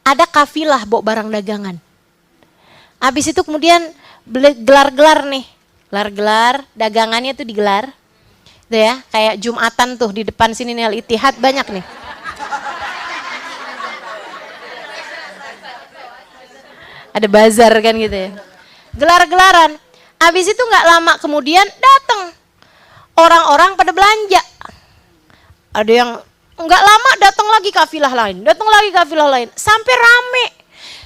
ada kafilah bawa barang dagangan. Habis itu kemudian gelar-gelar nih. Gelar-gelar, dagangannya tuh digelar. Tuh ya, kayak Jumatan tuh di depan sini nih Al-Ittihad banyak nih. Ada bazar kan gitu ya. Gelar-gelaran. Habis itu nggak lama kemudian datang orang-orang pada belanja. Ada yang nggak lama datang lagi kafilah lain, sampai rame.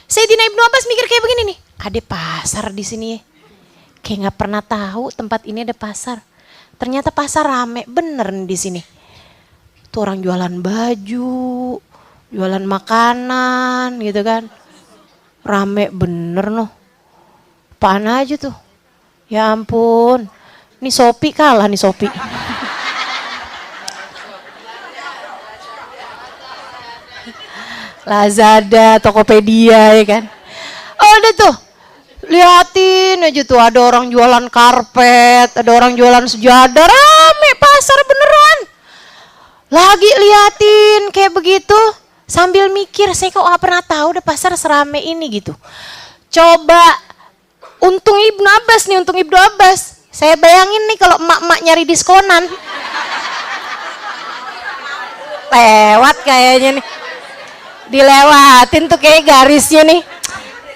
Sayyidina Ibnu Abbas mikir kayak begini nih, ada pasar di sini. Kayak nggak pernah tahu tempat ini ada pasar. Ternyata pasar rame bener nih di sini. Tuh orang jualan baju, jualan makanan gitu kan. Rame bener noh. Apaan aja tuh. Ya ampun. Nih Shopee kalah nih Shopee. Lazada, Tokopedia ya kan. Oh udah tuh. Liatin aja tuh ada orang jualan karpet, ada orang jualan sejadah, rame pasar beneran. Lagi liatin kayak begitu sambil mikir, saya kok gak pernah tahu ada pasar serame ini gitu. Coba untung Ibnu Abbas. Saya bayangin nih kalau emak-emak nyari diskonan. Lewat kayaknya nih. Dilewatin tuh kayak garisnya nih.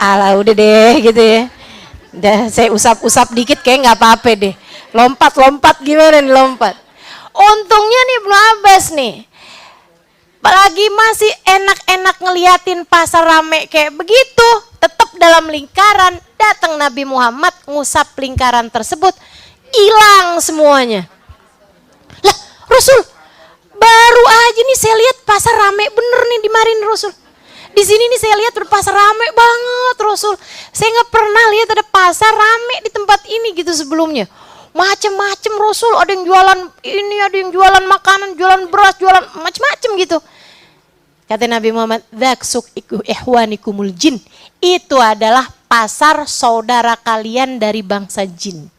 Alah udah deh gitu ya. Udah saya usap-usap dikit kayak gak apa-apa deh. Lompat gimana nih lompat. Untungnya nih Ibnu Abbas nih. Apalagi masih enak-enak ngeliatin pasar rame kayak begitu. Tetap dalam lingkaran. Datang Nabi Muhammad ngusap lingkaran tersebut. Hilang semuanya. Lah Rasul, baru aja nih saya lihat pasar rame bener nih di Marin Rasul. Di sini nih saya lihat pasar rame banget Rasul. Saya nggak pernah lihat ada pasar rame di tempat ini gitu sebelumnya. Macem-macem Rasul, ada yang jualan ini, ada yang jualan makanan, jualan beras, jualan macem-macem gitu. Kata Nabi Muhammad, "Dzaksuk ihwanikumul jin." Itu adalah pasar saudara kalian dari bangsa jin.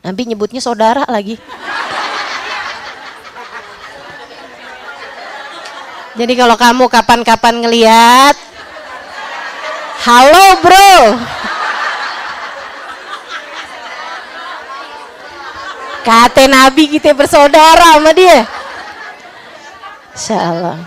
Nabi nyebutnya saudara lagi. Jadi kalau kamu kapan-kapan ngeliat, halo bro. Kata Nabi kita bersaudara sama dia. Insyaallah.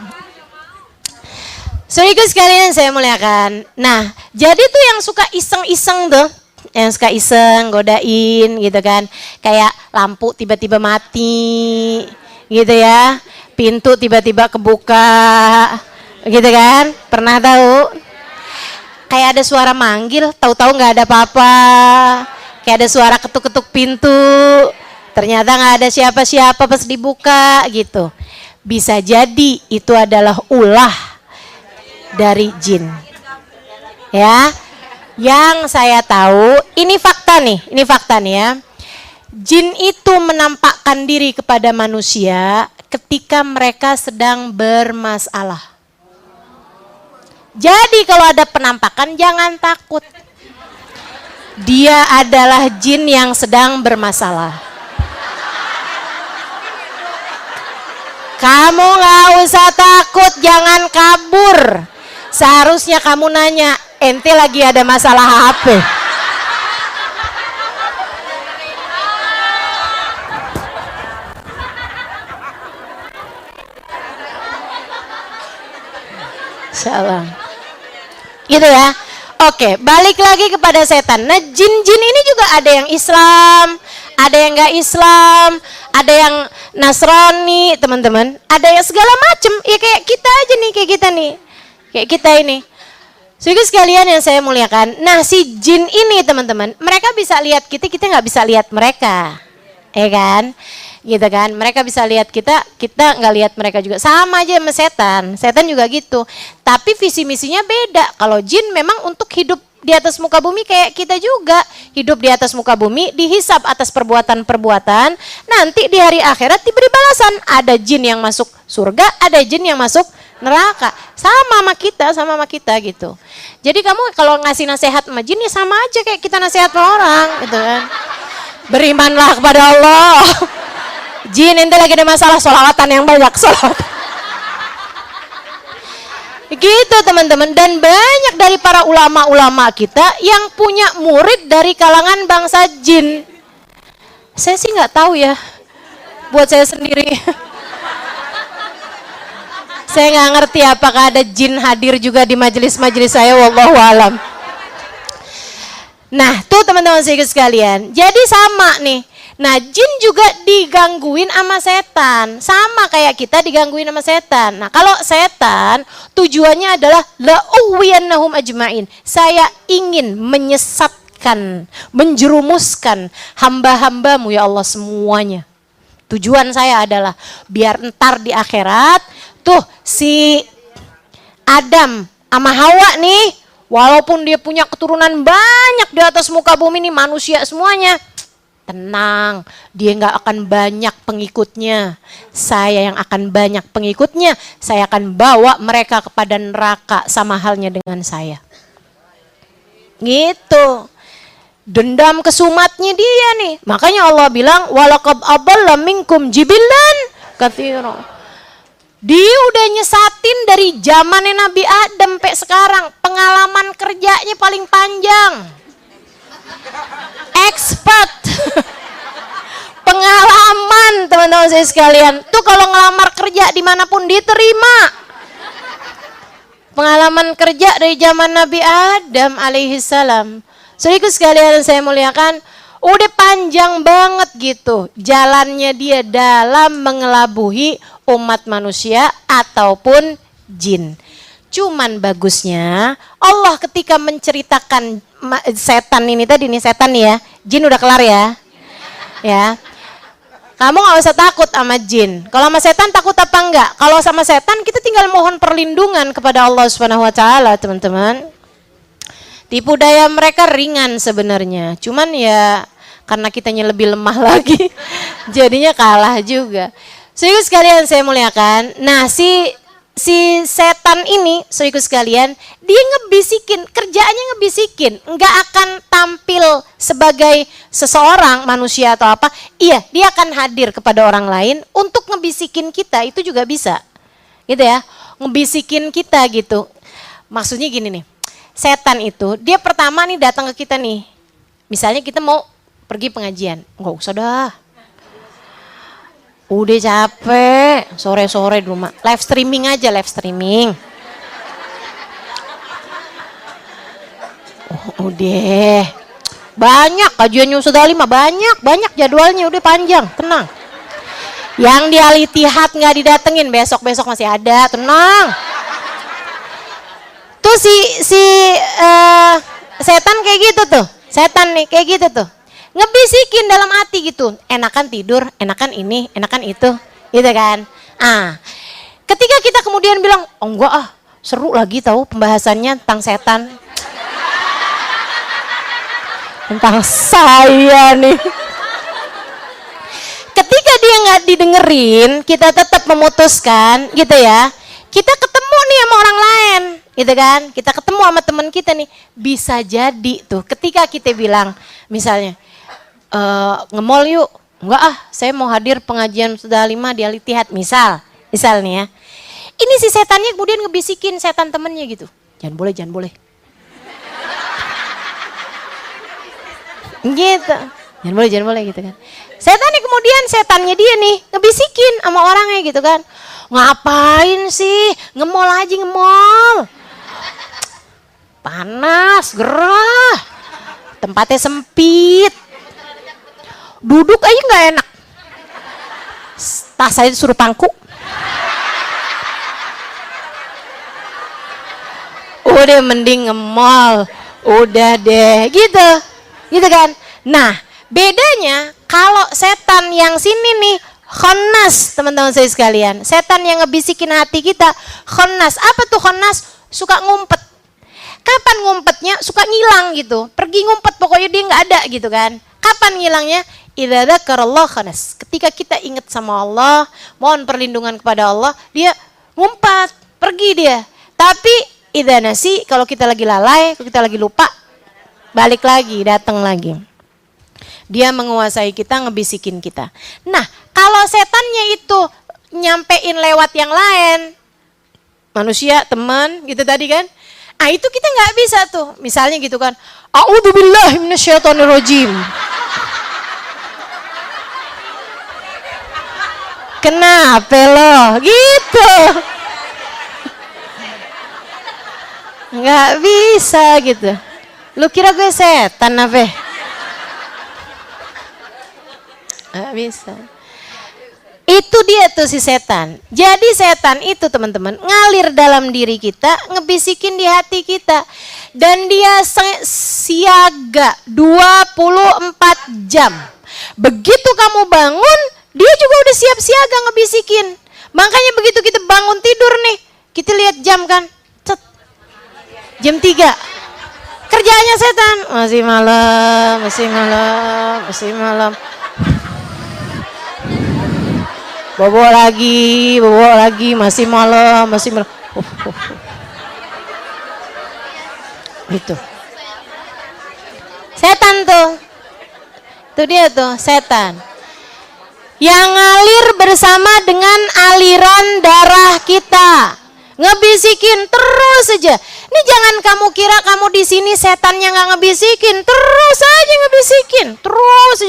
Saudara sekalian saya muliakan. Nah, jadi tuh yang suka iseng-iseng tuh, yang suka iseng godain gitu kan, kayak lampu tiba-tiba mati gitu ya. pintu tiba-tiba kebuka, gitu kan? Pernah tahu? Kayak ada suara manggil, tahu-tahu nggak ada apa-apa. Kayak ada suara ketuk-ketuk pintu, ternyata nggak ada siapa-siapa pas dibuka gitu. Bisa jadi itu adalah ulah dari jin. Ya, yang saya tahu, ini fakta nih ya. Jin itu menampakkan diri kepada manusia ketika mereka sedang bermasalah. Jadi kalau ada penampakan jangan takut. Dia adalah jin yang sedang bermasalah. Kamu gak usah takut, jangan kabur. Seharusnya kamu nanya, ente lagi ada masalah apa? Insyaallah. Gitu ya. Oke, balik lagi kepada setan. Nah, jin-jin ini juga ada yang Islam, ada yang nggak Islam, ada yang Nasrani, teman-teman. Ada yang segala macem. Ya kayak kita aja nih, kayak kita nih. Kayak kita ini. Saudara sekalian yang saya muliakan. Nah, si jin ini, teman-teman, mereka bisa lihat kita nggak bisa lihat mereka. Ya kan? Gitu kan, mereka bisa lihat kita nggak lihat mereka juga. Sama aja sama setan juga gitu, tapi visi misinya beda. Kalau jin memang untuk hidup di atas muka bumi kayak kita juga, hidup di atas muka bumi, dihisab atas perbuatan-perbuatan, nanti di hari akhirat diberi balasan. Ada jin yang masuk surga, ada jin yang masuk neraka, sama sama kita gitu. Jadi kamu kalau ngasih nasihat sama jin ya sama aja kayak kita nasihat sama orang gitu kan. Berimanlah kepada Allah. Jin, ente lagi ada masalah, sholawatan yang banyak, sholawat. Gitu teman-teman. Dan banyak dari para ulama-ulama kita yang punya murid dari kalangan bangsa jin. Saya sih nggak tahu ya, buat saya sendiri. Saya nggak ngerti apakah ada jin hadir juga di majelis-majelis saya, wallahu alam. Nah, tuh teman-teman sekalian. Jadi sama nih. Nah, jin juga digangguin sama setan. Sama kayak kita digangguin sama setan. Nah, kalau setan tujuannya adalah la'uwiyannahum ajma'in. Saya ingin menyesatkan, menjerumuskan hamba-hambamu ya Allah semuanya. Tujuan saya adalah biar ntar di akhirat tuh si Adam sama Hawa nih, walaupun dia punya keturunan banyak di atas muka bumi nih, manusia semuanya, tenang, dia nggak akan banyak pengikutnya. Saya yang akan banyak pengikutnya. Saya akan bawa mereka kepada neraka sama halnya dengan saya. Gitu. Dendam kesumatnya dia nih. Makanya Allah bilang, walaqad adalla minkum jibillan katsira. Dia udah nyesatin dari zamannya Nabi Adam sampai sekarang. Pengalaman kerjanya paling panjang. Expert. Pengalaman teman-teman saya sekalian. Tuh kalau ngelamar kerja dimanapun diterima. Pengalaman kerja dari zaman Nabi Adam alaihissalam. Saudaraku sekalian saya muliakan, udah panjang banget gitu jalannya dia dalam mengelabuhi umat manusia ataupun jin. Cuman bagusnya Allah ketika menceritakan setan ini tadi nih, setan nih ya, jin udah kelar ya. Ya. Kamu gak usah takut sama jin. Kalau sama setan takut apa enggak? Kalau sama setan kita tinggal mohon perlindungan kepada Allah Subhanahu wa taala, teman-teman. Tipu daya mereka ringan sebenarnya. Cuman ya karena kitanya lebih lemah lagi, jadinya kalah juga. Saudara sekalian saya muliakan. Nah, si setan ini, saudara sekalian, dia ngebisikin, kerjaannya ngebisikin, nggak akan tampil sebagai seseorang, manusia atau apa. Iya, dia akan hadir kepada orang lain untuk ngebisikin kita, itu juga bisa. Gitu ya, ngebisikin kita gitu. Maksudnya gini nih, setan itu, dia pertama nih datang ke kita nih. Misalnya kita mau pergi pengajian, nggak usah dah. Udah capek, sore-sore di rumah. Live streaming aja, live streaming. Oh, udah. Banyak kajiannya Ustaz Ali mah banyak jadwalnya, udah panjang, tenang. Yang di Al Ittihad nggak didatengin, besok masih ada, tenang. Tuh si setan kayak gitu tuh. Setan nih kayak gitu tuh. Ngebisikin dalam hati gitu. Enakan tidur, enakan ini, enakan itu. Gitu kan. Ketika kita kemudian bilang, "Oh enggak ah, seru lagi tahu pembahasannya tentang setan." Tentang saya nih. Ketika dia nggak didengerin, kita tetap memutuskan gitu ya. Kita ketemu nih sama orang lain, gitu kan? Kita ketemu sama teman kita nih, bisa jadi tuh. Ketika kita bilang, misalnya, nge-mall yuk, enggak ah, saya mau hadir pengajian sudah 5 di Al Ittihad, misal nih ya. Ini si setannya kemudian ngebisikin setan temennya gitu, jangan boleh. Gitu, jangan boleh gitu kan. Setannya kemudian setannya dia nih ngebisikin sama orangnya gitu kan. Ngapain sih? Nge-mall aja nge-mall. Panas, gerah. Tempatnya sempit. Duduk aja nggak enak. Tas saya disuruh pangku. Udah mending nge-mall. Udah deh, gitu. Gitu kan. Nah, bedanya kalau setan yang sini nih khannas, teman-teman saya sekalian. Setan yang ngebisikin hati kita khannas. Apa tuh khannas? Suka ngumpet. Kapan ngumpetnya? Suka ngilang gitu. Pergi ngumpet, pokoknya dia nggak ada gitu kan. Kapan ngilangnya? Idza dzakarallah khannas. Ketika kita ingat sama Allah, mohon perlindungan kepada Allah, dia ngumpet, pergi dia. Tapi idza nasi, kalau kita lagi lalai, kalau kita lagi lupa, balik lagi, datang lagi. Dia menguasai kita, ngebisikin kita. Nah, kalau setannya itu nyampein lewat yang lain, manusia, teman, gitu tadi kan. Itu kita nggak bisa tuh. Misalnya gitu kan, a'udzubillahi minasyaitonirrajim. Kenapa lo? Gitu. Nggak bisa gitu. Lu kira gue setan apa? Nggak bisa. Itu dia tuh si setan. Jadi setan itu teman-teman ngalir dalam diri kita, ngebisikin di hati kita. Dan dia siaga 24 jam. Begitu kamu bangun, dia juga udah siap siaga ngebisikin. Makanya begitu kita bangun tidur nih, kita lihat jam kan, jam 3. Kerjanya setan, masih malam. Bobo lagi, masih malam. Gitu. Setan tuh. Itu dia tuh, setan. Yang ngalir bersama dengan aliran darah kita. Ngebisikin terus aja. Ini jangan kamu kira kamu di sini setannya nggak ngebisikin, terus aja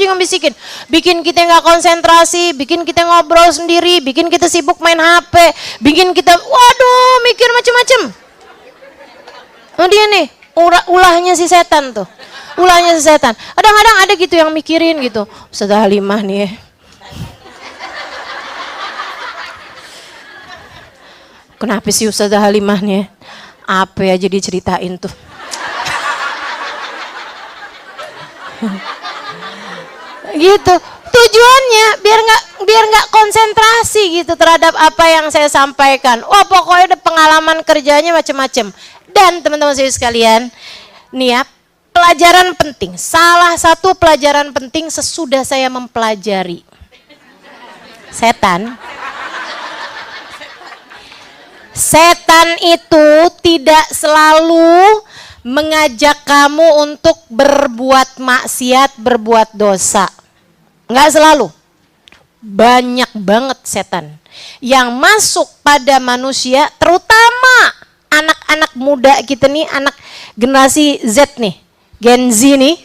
ngebisikin, bikin kita nggak konsentrasi, bikin kita ngobrol sendiri, bikin kita sibuk main HP, bikin kita, waduh, mikir macem-macem. Oh dia nih, ulahnya si setan tuh, Kadang-kadang ada gitu yang mikirin gitu, Ustazah Halimah nih ya. Kenapa sih Ustazah Halimah nih? Apa aja diceritain tuh. Gitu. Tujuannya biar nggak konsentrasi gitu terhadap apa yang saya sampaikan. Wah, pokoknya ada pengalaman kerjanya macam-macam. Dan teman-teman saya sekalian, nih ya, pelajaran penting. Salah satu pelajaran penting sesudah saya mempelajari Setan itu tidak selalu mengajak kamu untuk berbuat maksiat, berbuat dosa. Enggak selalu. Banyak banget setan yang masuk pada manusia, terutama anak-anak muda kita nih, anak generasi Z nih, Gen Z nih.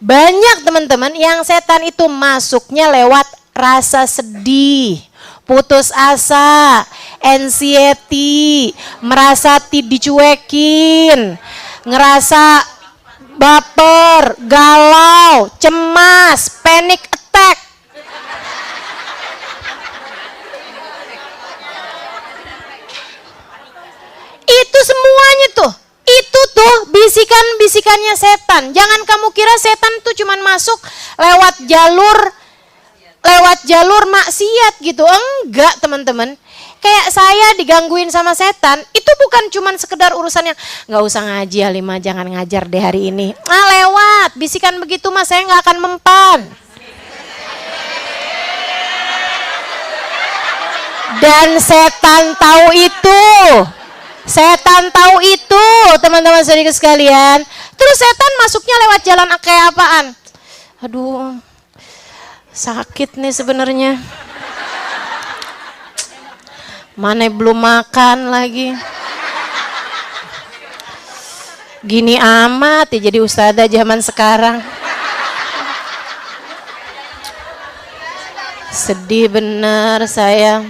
Banyak teman-teman yang setan itu masuknya lewat rasa sedih, putus asa, anxiety, merasa dicuekin, ngerasa baper, galau, cemas, panic attack. Itu semuanya tuh. Itu tuh bisikan-bisikannya setan. Jangan kamu kira setan tuh cuman masuk lewat jalur maksiat gitu. Enggak, teman-teman. Kayak saya digangguin sama setan, itu bukan cuman sekedar urusan yang nggak usah ngaji Halimah, jangan ngajar deh hari ini. Lewat bisikan begitu mas saya nggak akan mempan. Dan setan tahu itu. Setan tahu itu, teman-teman saudara sekalian. Terus setan masuknya lewat jalan kayak apaan? Aduh, sakit nih sebenarnya. Mana belum makan lagi. Gini amat ya jadi ustadzah zaman sekarang. Sedih bener saya.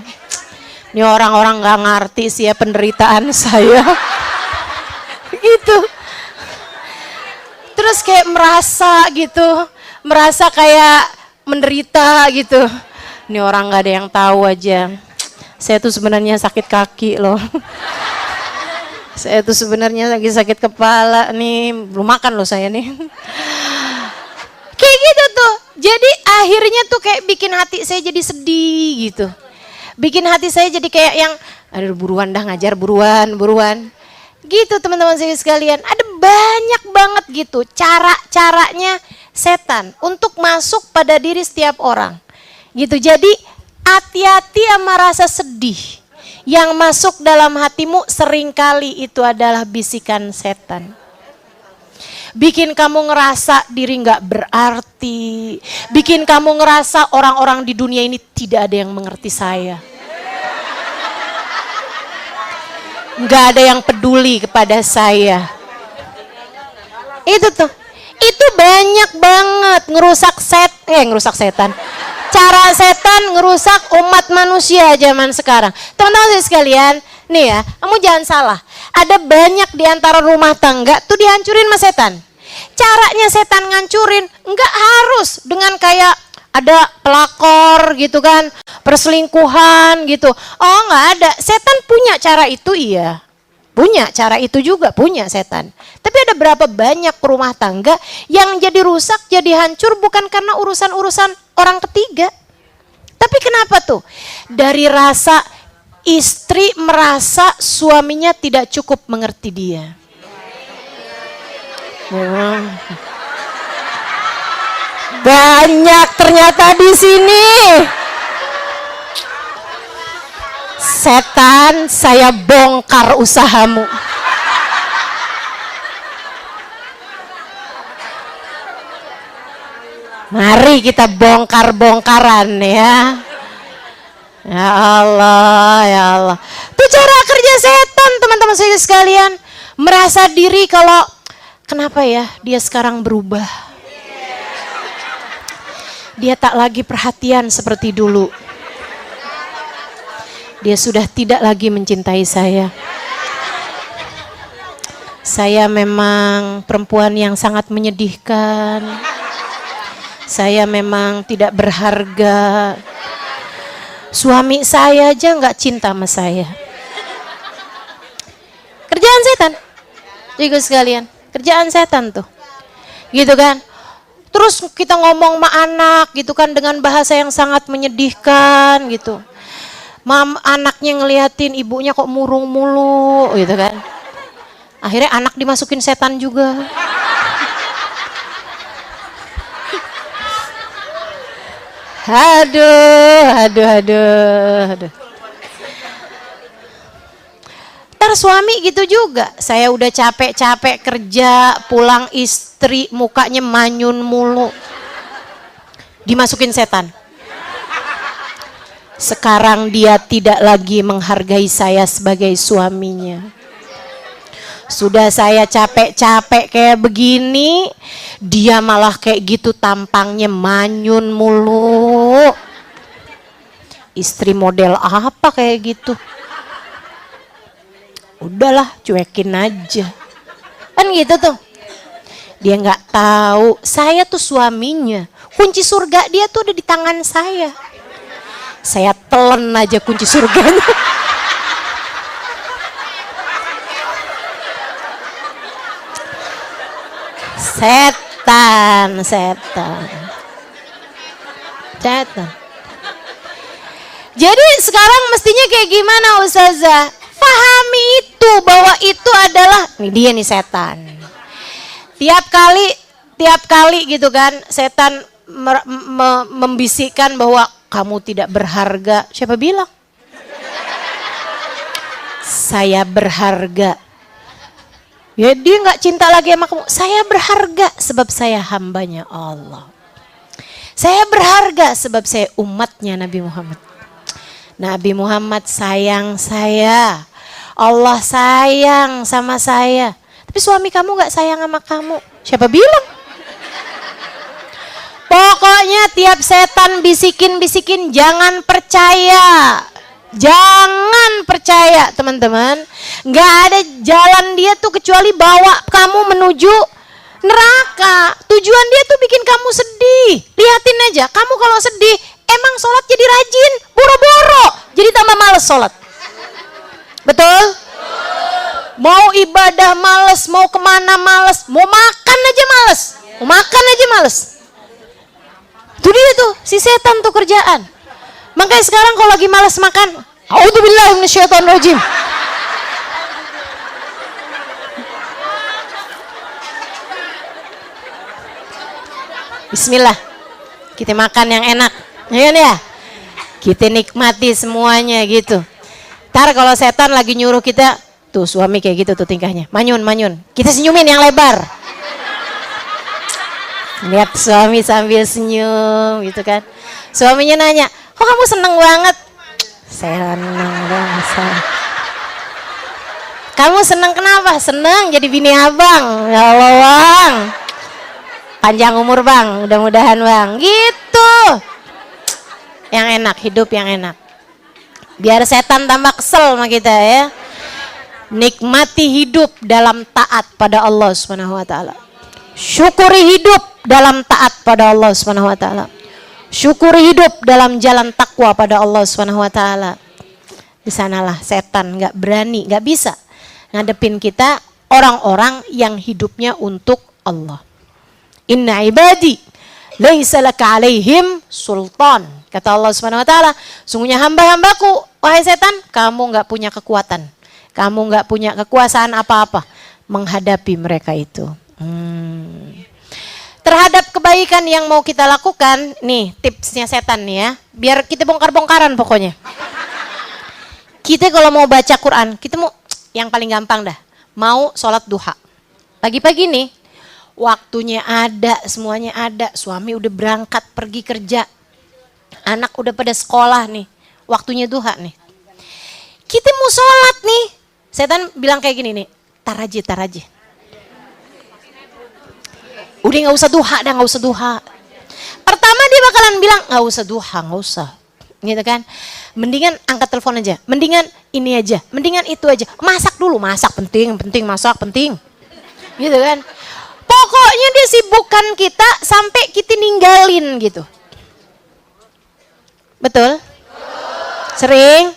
Ini orang-orang gak ngerti sih ya penderitaan saya. Gitu. Terus kayak merasa kayak menderita gitu. Ini orang gak ada yang tahu aja. Saya tuh sebenarnya sakit kaki loh. Saya tuh sebenarnya lagi sakit kepala nih. Belum makan loh saya nih. Kayak gitu tuh. Jadi akhirnya tuh kayak bikin hati saya jadi sedih gitu. Bikin hati saya jadi kayak yang, aduh buruan dah ngajar, buruan. Gitu teman-teman saya sekalian. Ada banyak banget gitu cara-caranya setan untuk masuk pada diri setiap orang. Gitu. Jadi hati-hati sama rasa sedih yang masuk dalam hatimu seringkali itu adalah bisikan setan. Bikin kamu ngerasa diri gak berarti. Bikin kamu ngerasa orang-orang di dunia ini tidak ada yang mengerti saya. Gak ada yang peduli kepada saya. Itu tuh. Itu banyak banget ngerusak setan. Cara setan ngerusak umat manusia zaman sekarang. Teman-teman sekalian, nih ya, kamu jangan salah. Ada banyak di antara rumah tangga tuh dihancurin sama setan. Caranya setan ngancurin enggak harus dengan kayak ada pelakor gitu kan, perselingkuhan gitu. Oh enggak ada, setan punya cara itu iya. Punya cara itu juga, punya setan. Tapi ada berapa banyak rumah tangga yang jadi rusak, jadi hancur bukan karena urusan-urusan orang ketiga. Tapi kenapa tuh? Dari rasa istri merasa suaminya tidak cukup mengerti dia. Banyak ternyata di sini. Setan, saya bongkar usahamu. Mari kita bongkar-bongkaran ya. Ya Allah. Itu cara kerja setan teman-teman saya sekalian. Merasa diri kalau kenapa ya dia sekarang berubah. Dia tak lagi perhatian seperti dulu. Dia sudah tidak lagi mencintai saya. Saya memang perempuan yang sangat menyedihkan. Saya memang tidak berharga. Suami saya aja nggak cinta sama saya. Kerjaan setan. Juga sekalian, kerjaan setan tuh. Gitu kan. Terus kita ngomong sama anak gitu kan dengan bahasa yang sangat menyedihkan gitu. Anaknya ngeliatin ibunya kok murung mulu gitu kan. Akhirnya anak dimasukin setan juga. Aduh. Ntar suami gitu juga. Saya udah capek-capek kerja, pulang istri mukanya manyun mulu. Dimasukin setan. Sekarang dia tidak lagi menghargai saya sebagai suaminya. Sudah saya capek-capek kayak begini, dia malah kayak gitu tampangnya manyun mulu. Istri model apa kayak gitu? Udahlah, cuekin aja. Kan gitu tuh. Dia nggak tahu, saya tuh suaminya. Kunci surga dia tuh ada di tangan saya. Saya telan aja kunci surganya. Setan. Jadi sekarang mestinya kayak gimana Ustazah? Pahami itu bahwa itu adalah nih dia nih setan. Tiap kali gitu kan setan membisikkan bahwa kamu tidak berharga. Siapa bilang? Saya berharga. Ya dia nggak cinta lagi sama kamu. Saya berharga sebab saya hambanya Allah. Saya berharga sebab saya umatnya Nabi Muhammad. Nabi Muhammad sayang saya. Allah sayang sama saya. Tapi suami kamu nggak sayang sama kamu. Siapa bilang? Pokoknya tiap setan bisikin jangan percaya. Jangan percaya teman-teman. Gak ada jalan dia tuh kecuali bawa kamu menuju neraka. Tujuan dia tuh bikin kamu sedih. Lihatin aja, kamu kalau sedih emang sholat jadi rajin, boro-boro. Jadi tambah males sholat. Betul? Mau ibadah males, mau kemana males, mau makan aja males. Mau makan aja males. Itu dia tuh, si setan tuh kerjaan. Makanya sekarang kalau lagi malas makan, a'udzubillahi minasyaitonirrajim. Bismillah. Kita makan yang enak. Ya kan ya? Kita nikmati semuanya gitu. Ntar kalau setan lagi nyuruh kita, tuh suami kayak gitu tuh tingkahnya. Manyun. Kita senyumin yang lebar. Lihat suami sambil senyum gitu kan. Suaminya nanya, kok kamu seneng banget? Saya seneng banget. Kamu seneng kenapa? Seneng jadi bini abang. Ya Allah bang. Panjang umur bang, mudah-mudahan bang. Gitu. Yang enak, hidup yang enak. Biar setan tambah kesel sama kita ya. Nikmati hidup dalam taat pada Allah Subhanahu wa taala. Syukuri hidup dalam taat pada Allah Subhanahu wa taala. Syukuri hidup dalam jalan takwa pada Allah Subhanahu wa taala. Di sanalah setan enggak berani, enggak bisa ngadepin kita orang-orang yang hidupnya untuk Allah. Inna ibadi laisa laka alaihim sultan. Kata Allah Subhanahu wa taala, sungguhnya hamba-hambaku, wahai setan, kamu enggak punya kekuatan. Kamu enggak punya kekuasaan apa-apa menghadapi mereka itu. Terhadap kebaikan yang mau kita lakukan, nih tipsnya setan nih ya, biar kita bongkar-bongkaran pokoknya. Kita kalau mau baca Quran, kita mau yang paling gampang dah, mau sholat duha. Pagi-pagi nih, waktunya ada, semuanya ada, suami udah berangkat pergi kerja, anak udah pada sekolah nih, waktunya duha nih. Kita mau sholat nih, setan bilang kayak gini nih, tar aja. Udah gak usah duha. Pertama dia bakalan bilang gak usah duha, gak usah. Gitu kan. Mendingan angkat telepon aja. Mendingan ini aja. Mendingan itu aja. Masak dulu, masak penting, masak penting. Gitu kan. Pokoknya dia sibukkan kita sampai kita ninggalin gitu. Betul? Sering?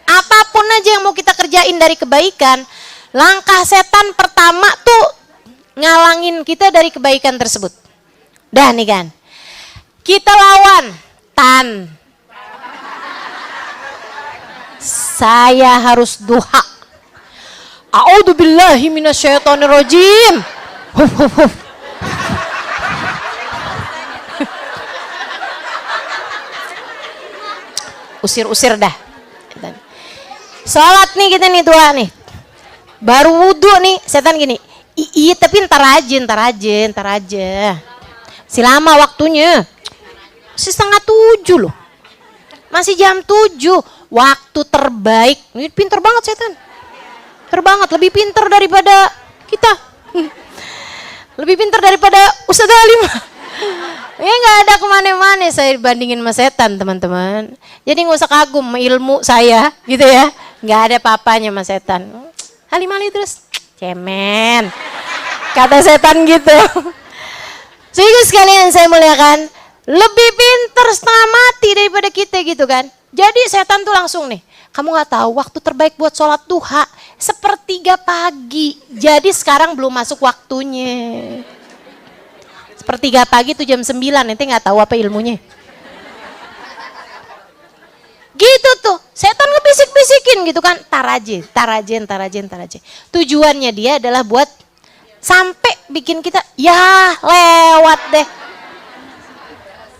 Apapun aja yang mau kita kerjain dari kebaikan, langkah setan pertama tuh ngalangin kita dari kebaikan tersebut. Dah nih kan. Kita lawan tan. Saya harus duha. A'udzubillahi minasyaitonirrajim. Huf. Usir dah. Salat nih kita nih doa nih. Baru wudu nih setan gini. Iya tapi ntar aja. Si lama waktunya. Masih 6:30 loh. Masih jam 7. Waktu terbaik. Ini pinter banget setan. Lebih pinter daripada kita. Lebih pinter daripada Ustaz Alim. Ya gak ada kemana-mana saya bandingin sama setan teman-teman. Jadi gak usah kagum sama ilmu saya gitu ya. Gak ada apa-apanya sama setan. Halim terus. Cemen. Kata setan gitu. Sehingga sekalian saya muliakan, lebih pinter setengah mati daripada kita gitu kan. Jadi setan tuh langsung nih, Kamu nggak tahu waktu terbaik buat sholat duha 1/3 pagi. Jadi sekarang belum masuk waktunya. 1/3 pagi itu jam 9, nanti nggak tahu apa ilmunya. Gitu tuh, setan ngebisik-bisikin gitu kan, taraje. Tujuannya dia adalah buat sampai bikin kita, ya lewat deh.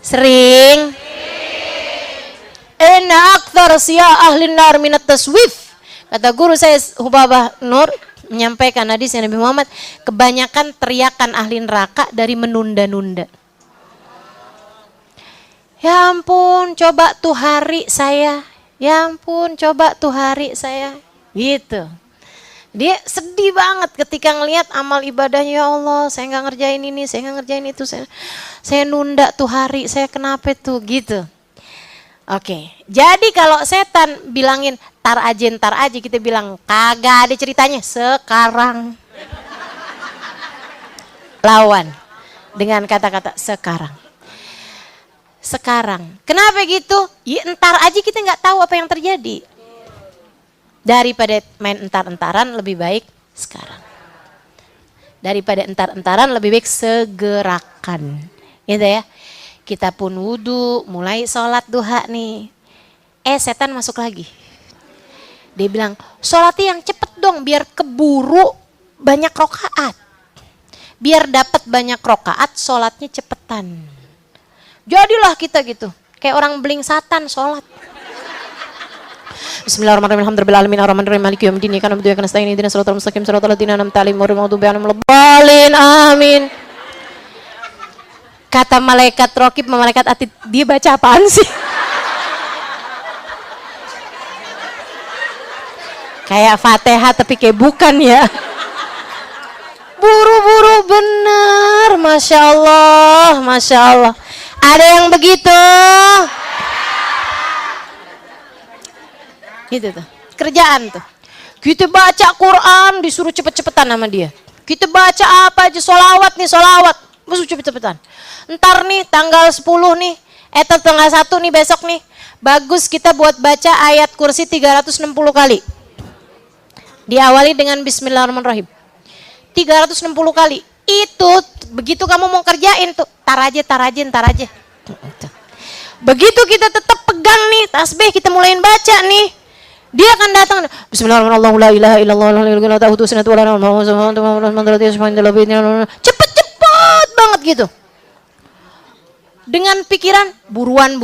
Sering. Inna akthar siya ahlin nar minat taswif. Kata guru saya Hubabah Nur menyampaikan hadisnya Nabi Muhammad, kebanyakan teriakan ahli neraka dari menunda-nunda. Ya ampun, coba tuh hari saya. Ya ampun, coba tuh hari saya. Gitu. Dia sedih banget ketika ngelihat amal ibadahnya, ya Allah, saya nggak ngerjain ini, saya nggak ngerjain itu, saya nunda tuh hari, saya kenapa tuh gitu. Oke, jadi kalau setan bilangin tar aja, kita bilang kagak ada ceritanya, sekarang. Lawan dengan kata-kata sekarang. Kenapa gitu? Ya entar aja, kita nggak tahu apa yang terjadi. Daripada main entar-entaran lebih baik sekarang. Daripada entar-entaran lebih baik segerakan. Gitu ya. Kita pun wudhu, mulai sholat duha nih. Setan masuk lagi. Dia bilang, sholatnya yang cepet dong biar keburu banyak rokaat. Biar dapat banyak rokaat, sholatnya cepetan. Jadilah kita gitu, kayak orang beling satan sholat. Bismillahirrahmanirrahim. Alhamdulillahirabbil alamin maliki yaumiddin. Iyyaka na'budu wa iyyaka nasta'in. Ihdinas siratal mustaqim siratal ladzina an'amta 'alaihim ghairil maghdubi 'alaihim waladdallin. Amin. Kata malaikat Raqib, malaikat Atid, dia baca apaan sih? Kayak Fatihah tapi kayak bukan ya. Buru-buru bener, Masya Allah. Ada yang begitu? Gitu tuh, kerjaan tuh. Kita baca Quran disuruh cepet-cepetan sama dia. Kita baca apa aja, sholawat, musuh cepet-cepetan. Ntar nih tanggal 10 nih, tanggal 1 nih besok nih. Bagus kita buat baca ayat kursi 360 kali. Diawali dengan Bismillahirrahmanirrahim. 360 kali. Itu begitu kamu mau kerjain tuh, tar aja. Begitu kita tetap pegang nih tasbih, kita mulain baca nih, dia akan datang. Bismillahirrahmanirrahim. Cepet banget gitu. Dengan pikiran buruan,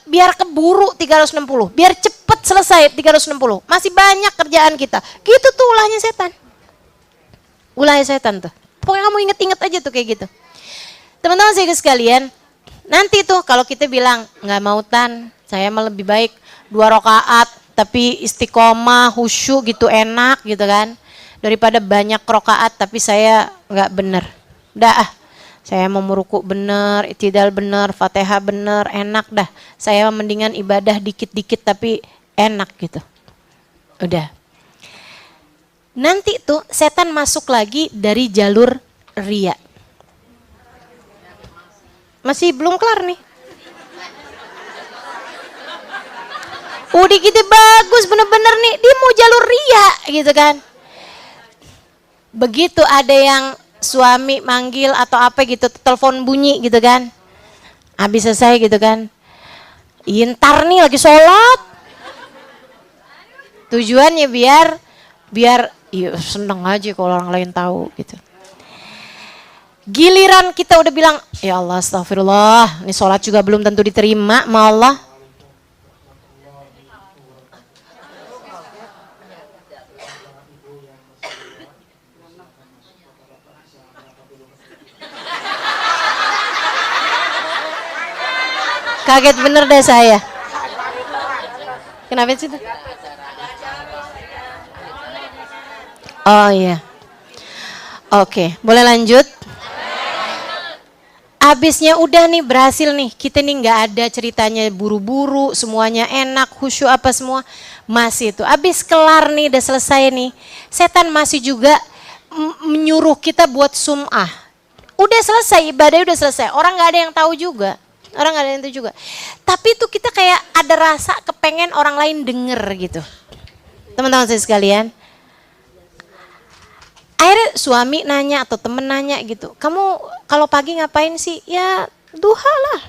biar keburu 360, biar cepet selesai 360. Masih banyak kerjaan kita. Gitu tuh ulahnya setan tuh. Pokoknya kamu inget-inget aja tuh kayak gitu. Teman-teman saya sekalian, nanti tuh kalau kita bilang nggak mau saya mah lebih baik 2 rakaat tapi istiqomah, khusyuk gitu, enak gitu kan, daripada banyak rakaat tapi saya nggak bener. Udah saya mau meruku bener, i'tidal bener, Fatihah bener, enak dah. Saya mendingan ibadah dikit-dikit tapi enak gitu. Udah. Nanti tuh setan masuk lagi dari jalur riya. Masih belum kelar nih. Udah gitu bagus bener-bener nih, dia mau jalur riya gitu kan. Begitu ada yang suami manggil atau apa gitu, telepon bunyi gitu kan. Habis selesai gitu kan. Ntar nih lagi sholat. Tujuannya biar iya seneng aja kalau orang lain tahu gitu. Giliran kita udah bilang, ya Allah astagfirullah, ini sholat juga belum tentu diterima sama Allah. Kaget bener deh saya. Kenapa sih itu? Oh iya. Oke, boleh lanjut? Abisnya udah nih, berhasil nih. Kita nih nggak ada ceritanya buru-buru, semuanya enak, khusyuk apa semua. Masih itu. Abis kelar nih, udah selesai nih. Setan masih juga menyuruh kita buat sum'ah. Udah selesai, ibadahnya udah selesai. Orang nggak ada yang tahu juga. Orang nggak ada yang itu juga. Tapi itu kita kayak ada rasa kepengen orang lain denger gitu. Teman-teman saya sekalian. Akhirnya suami nanya atau temen nanya gitu. Kamu kalau pagi ngapain sih? Ya duha lah.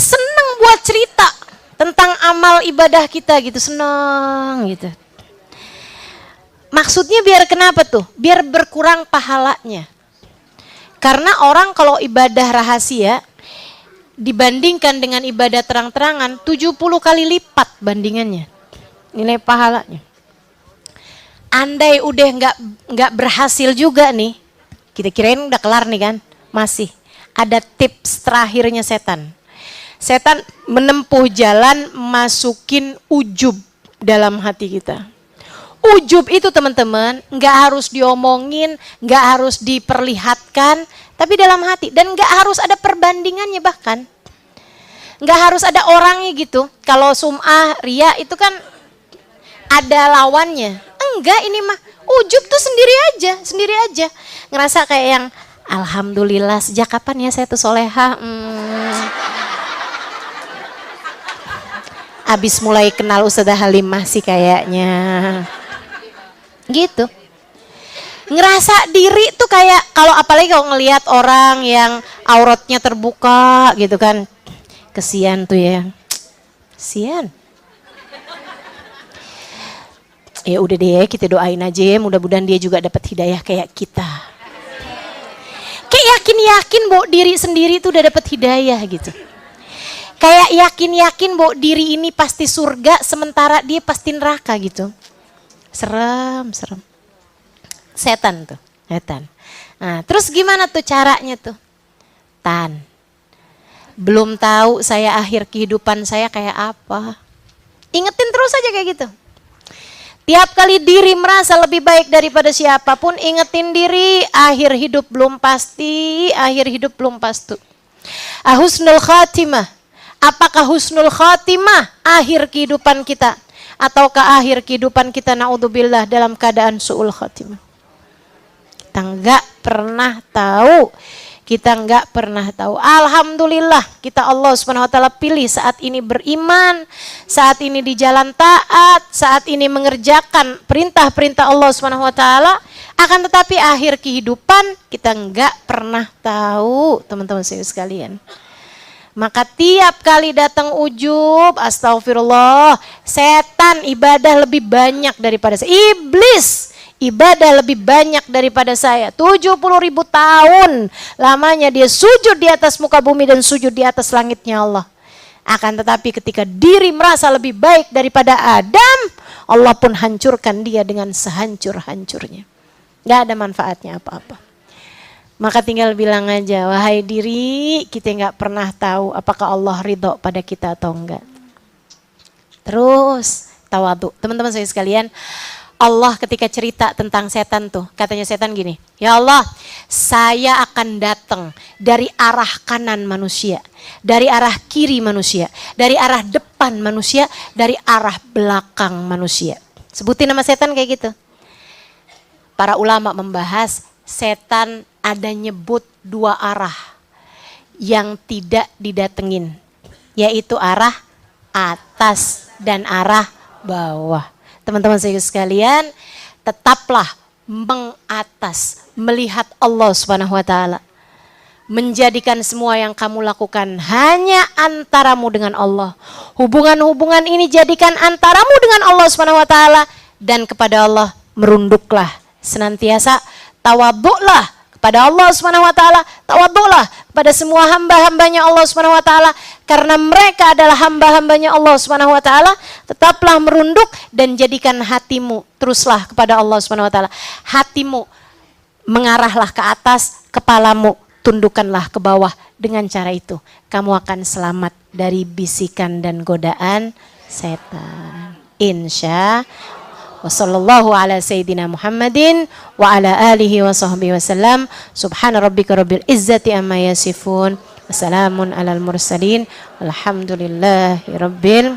Seneng buat cerita tentang amal ibadah kita gitu. Seneng gitu. Maksudnya biar kenapa tuh? Biar berkurang pahalanya. Karena orang kalau ibadah rahasia dibandingkan dengan ibadah terang-terangan 70 kali lipat bandingannya nilai pahalanya. Andai udah nggak berhasil juga nih, kita kirain udah kelar nih kan? Masih ada tips terakhirnya setan. Setan menempuh jalan masukin ujub dalam hati kita. Ujub itu teman-teman nggak harus diomongin, nggak harus diperlihatkan, tapi dalam hati. Dan nggak harus ada perbandingannya bahkan. Nggak harus ada orangnya gitu. Kalau sum'ah, ria itu kan ada lawannya. Enggak, ini mah ujub tuh sendiri aja. Ngerasa kayak yang alhamdulillah sejak kapan ya saya tuh soleha. Abis mulai kenal Ustazah Halimah sih kayaknya. Gitu. Ngerasa diri tuh kayak kalau apalagi kalau ngelihat orang yang auratnya terbuka gitu kan. Kesian tuh ya. Kesian. Ya udah deh kita doain aja ya, mudah-mudahan dia juga dapat hidayah kayak kita. Kayak yakin-yakin bahwa diri sendiri tuh udah dapat hidayah gitu. Kayak yakin-yakin bahwa diri ini pasti surga sementara dia pasti neraka gitu. Serem. Setan tuh, setan. Nah, terus gimana tuh caranya tuh? Belum tahu saya akhir kehidupan saya kayak apa. Ingetin terus aja kayak gitu. Tiap kali diri merasa lebih baik daripada siapapun, ingetin diri akhir hidup belum pasti, Husnul khatimah. Apakah husnul khatimah akhir kehidupan kita? Ataukah akhir kehidupan kita naudzubillah dalam keadaan su'ul khatimah? Kita nggak pernah tahu. Alhamdulillah kita Allah Subhanahu wa taala pilih saat ini beriman, saat ini di jalan taat, saat ini mengerjakan perintah-perintah Allah Subhanahu wa taala. Akan tetapi akhir kehidupan kita nggak pernah tahu, teman-teman sekalian. Maka tiap kali datang ujub, astagfirullah, setan ibadah lebih banyak daripada saya. Iblis ibadah lebih banyak daripada saya. 70.000 tahun lamanya dia sujud di atas muka bumi dan sujud di atas langitnya Allah. Akan tetapi ketika diri merasa lebih baik daripada Adam, Allah pun hancurkan dia dengan sehancur-hancurnya. Gak ada manfaatnya apa-apa. Maka tinggal bilang aja, wahai diri, kita nggak pernah tahu apakah Allah ridho pada kita atau enggak. Terus tawadhu. Teman-teman saya sekalian, Allah ketika cerita tentang setan tuh, katanya setan gini, ya Allah, saya akan datang dari arah kanan manusia, dari arah kiri manusia, dari arah depan manusia, dari arah belakang manusia. Sebutin nama setan kayak gitu. Para ulama membahas setan ada nyebut 2 arah yang tidak didatengin, yaitu arah atas dan arah bawah. Teman-teman saya sekalian, tetaplah mengatas, melihat Allah Subhanahu wa taala. Menjadikan semua yang kamu lakukan hanya antaramu dengan Allah. Hubungan-hubungan ini jadikan antaramu dengan Allah Subhanahu wa taala, dan kepada Allah merunduklah senantiasa, tawadhu'lah kepada Allah Subhanahu wa taala, tawadhu'lah kepada semua hamba-hambanya Allah Subhanahu wa taala, karena mereka adalah hamba-hambanya Allah Subhanahu wa taala. Tetaplah merunduk dan jadikan hatimu teruslah kepada Allah Subhanahu wa taala. Hatimu mengarahlah ke atas, kepalamu tundukkanlah ke bawah. Dengan cara itu kamu akan selamat dari bisikan dan godaan setan. Insya wa sallallahu ala sayyidina Muhammadin wa ala alihi wa sahbihi wasallam. Subhana rabbika rabbil izzati amma yasifun. Wassalamun alal mursalin. Alhamdulillahi rabbil.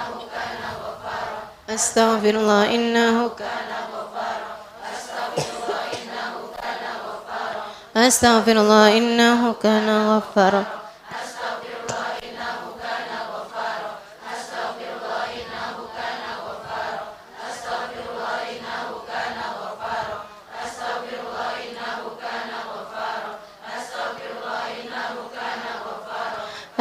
Astaghfirullah innahu Astaghfirullah innahu kana ghaffara.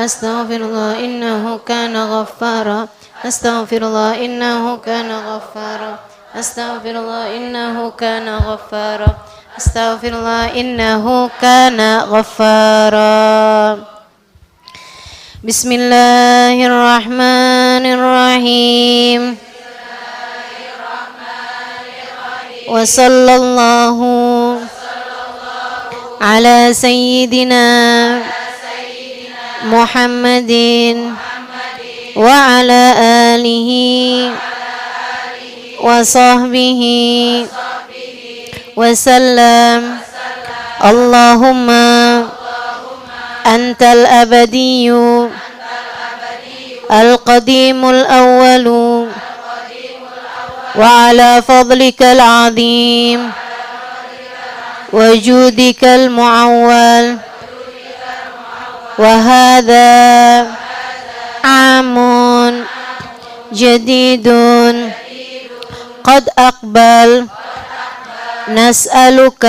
Astaghfirullah innahu kana ghaffara. Astaghfirullah innahu kana ghaffara. Astaghfirullah innahu kana ghaffara. Astaghfirullah innahu kana ghaffara. Bismillahirrahmanirrahim. Wa sallallahu ala sayyidina Muhammadin wa ala alihi wa sahbihi wa sallam. Allahumma antal abadiyyu al-qadimul awwalu wa ala fadlikal azim wa judikal muawwal. وهذا عام جديد قد أقبل نسألك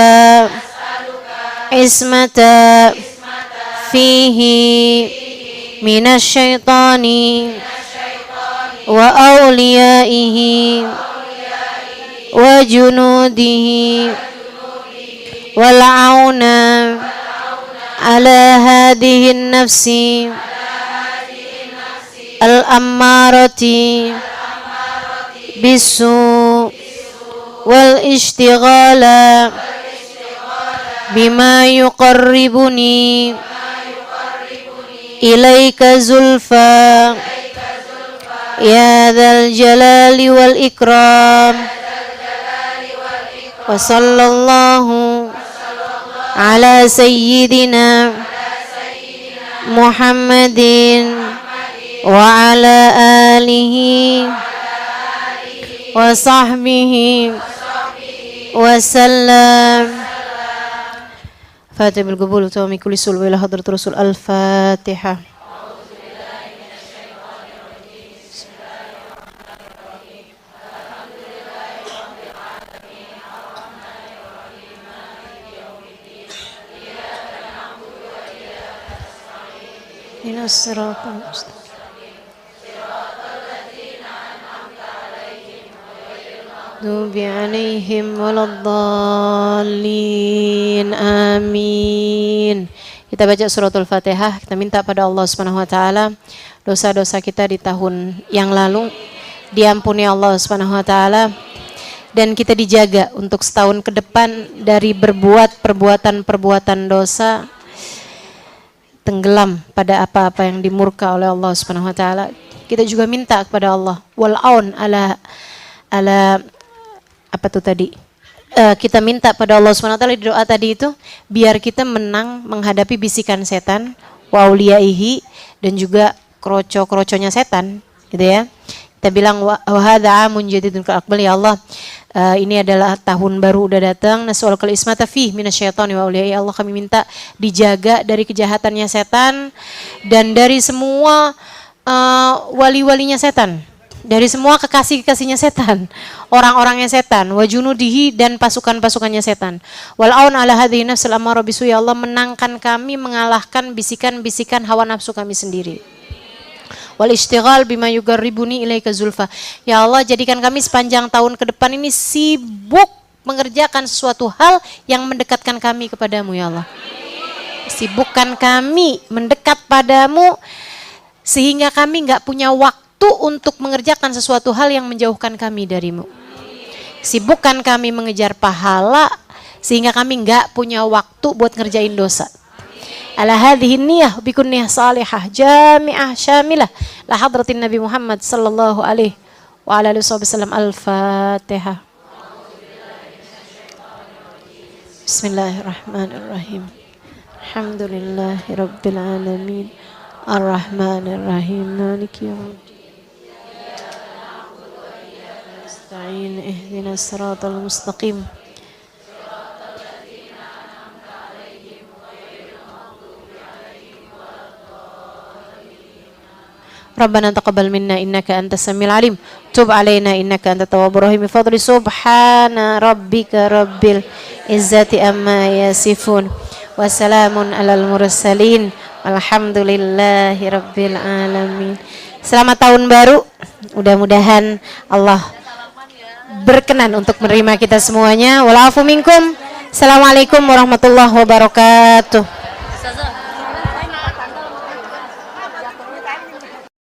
عصمة فيه من الشيطان وأوليائه وجنوده والعون على هذه النفس الأمارة بالسوء والاشتغال بما يقربني إليك زلفى يا ذا الجلال والإكرام. وصلى الله على سيدنا محمد وعلى آله وصحبه وسلم. فاتح بالقبول وتوامي كل سلوى إلى حضرة رسول. الفاتحة. إلى الصراط المستقيم المغضوب عليهم ولا الضالين. Amin. Kita baca suratul Fatihah, kita minta pada Allah Subhanahu wa taala dosa-dosa kita di tahun yang lalu diampuni Allah Subhanahu wa taala, dan kita dijaga untuk setahun ke depan dari berbuat perbuatan-perbuatan dosa, tenggelam pada apa-apa yang dimurka oleh Allah Subhanahu wa taala. Kita juga minta kepada Allah wal aun ala apa tuh tadi? Kita minta pada Allah Subhanahu wa taala di doa tadi itu biar kita menang menghadapi bisikan setan wa auliyaihi dan juga kroco-kroconya setan, gitu ya. Kita bilang wa hadza amun jadidun ka aqbal, ya Allah. Ini adalah tahun baru udah datang. Nas'alukal ismata fi minasyaitani wa auliyai. Allah, kami minta dijaga dari kejahatannya setan dan dari semua wali-walinya setan, dari semua kekasih-kekasihnya setan, orang-orangnya setan, wa junudihi dan pasukan-pasukannya setan. Wal aun ala hadhihi nafsul ammarah bisu, ya Allah, menangkan kami mengalahkan bisikan-bisikan hawa nafsu kami sendiri. Wal ishtighal bima yugarribuni ilaika zulfa, ya Allah, jadikan kami sepanjang tahun ke depan ini sibuk mengerjakan sesuatu hal yang mendekatkan kami kepadamu, ya Allah. Sibukkan kami mendekat padamu sehingga kami enggak punya waktu untuk mengerjakan sesuatu hal yang menjauhkan kami darimu. Sibukkan kami mengejar pahala sehingga kami enggak punya waktu buat ngerjain dosa. Ala hadhihi niyyah bikun niyyah salihah jami'ah syamilah la hadratin Nabi Muhammad sallallahu alaihi wa ala alihi wasallam. Al-Fatihah. Bismillahirrahmanirrahim. Alhamdulillahirabbil alamin. Ar-Rahmanir Rahim. Maliki yaumiddin. nasta'in ihdinas siratal mustaqim. Rabbana taqabbal minna innaka antas samiul alim. Tub alaina innaka antat tawwabur rahim. Fadli subhana rabbika rabbil izzati amma yasifun. Wassalamun alal mursalin. Alhamdulillahi rabbil alamin. Selamat tahun baru. Mudah-mudahan Allah berkenan untuk menerima kita semuanya. Wal afu minkum. Assalamualaikum warahmatullahi wabarakatuh.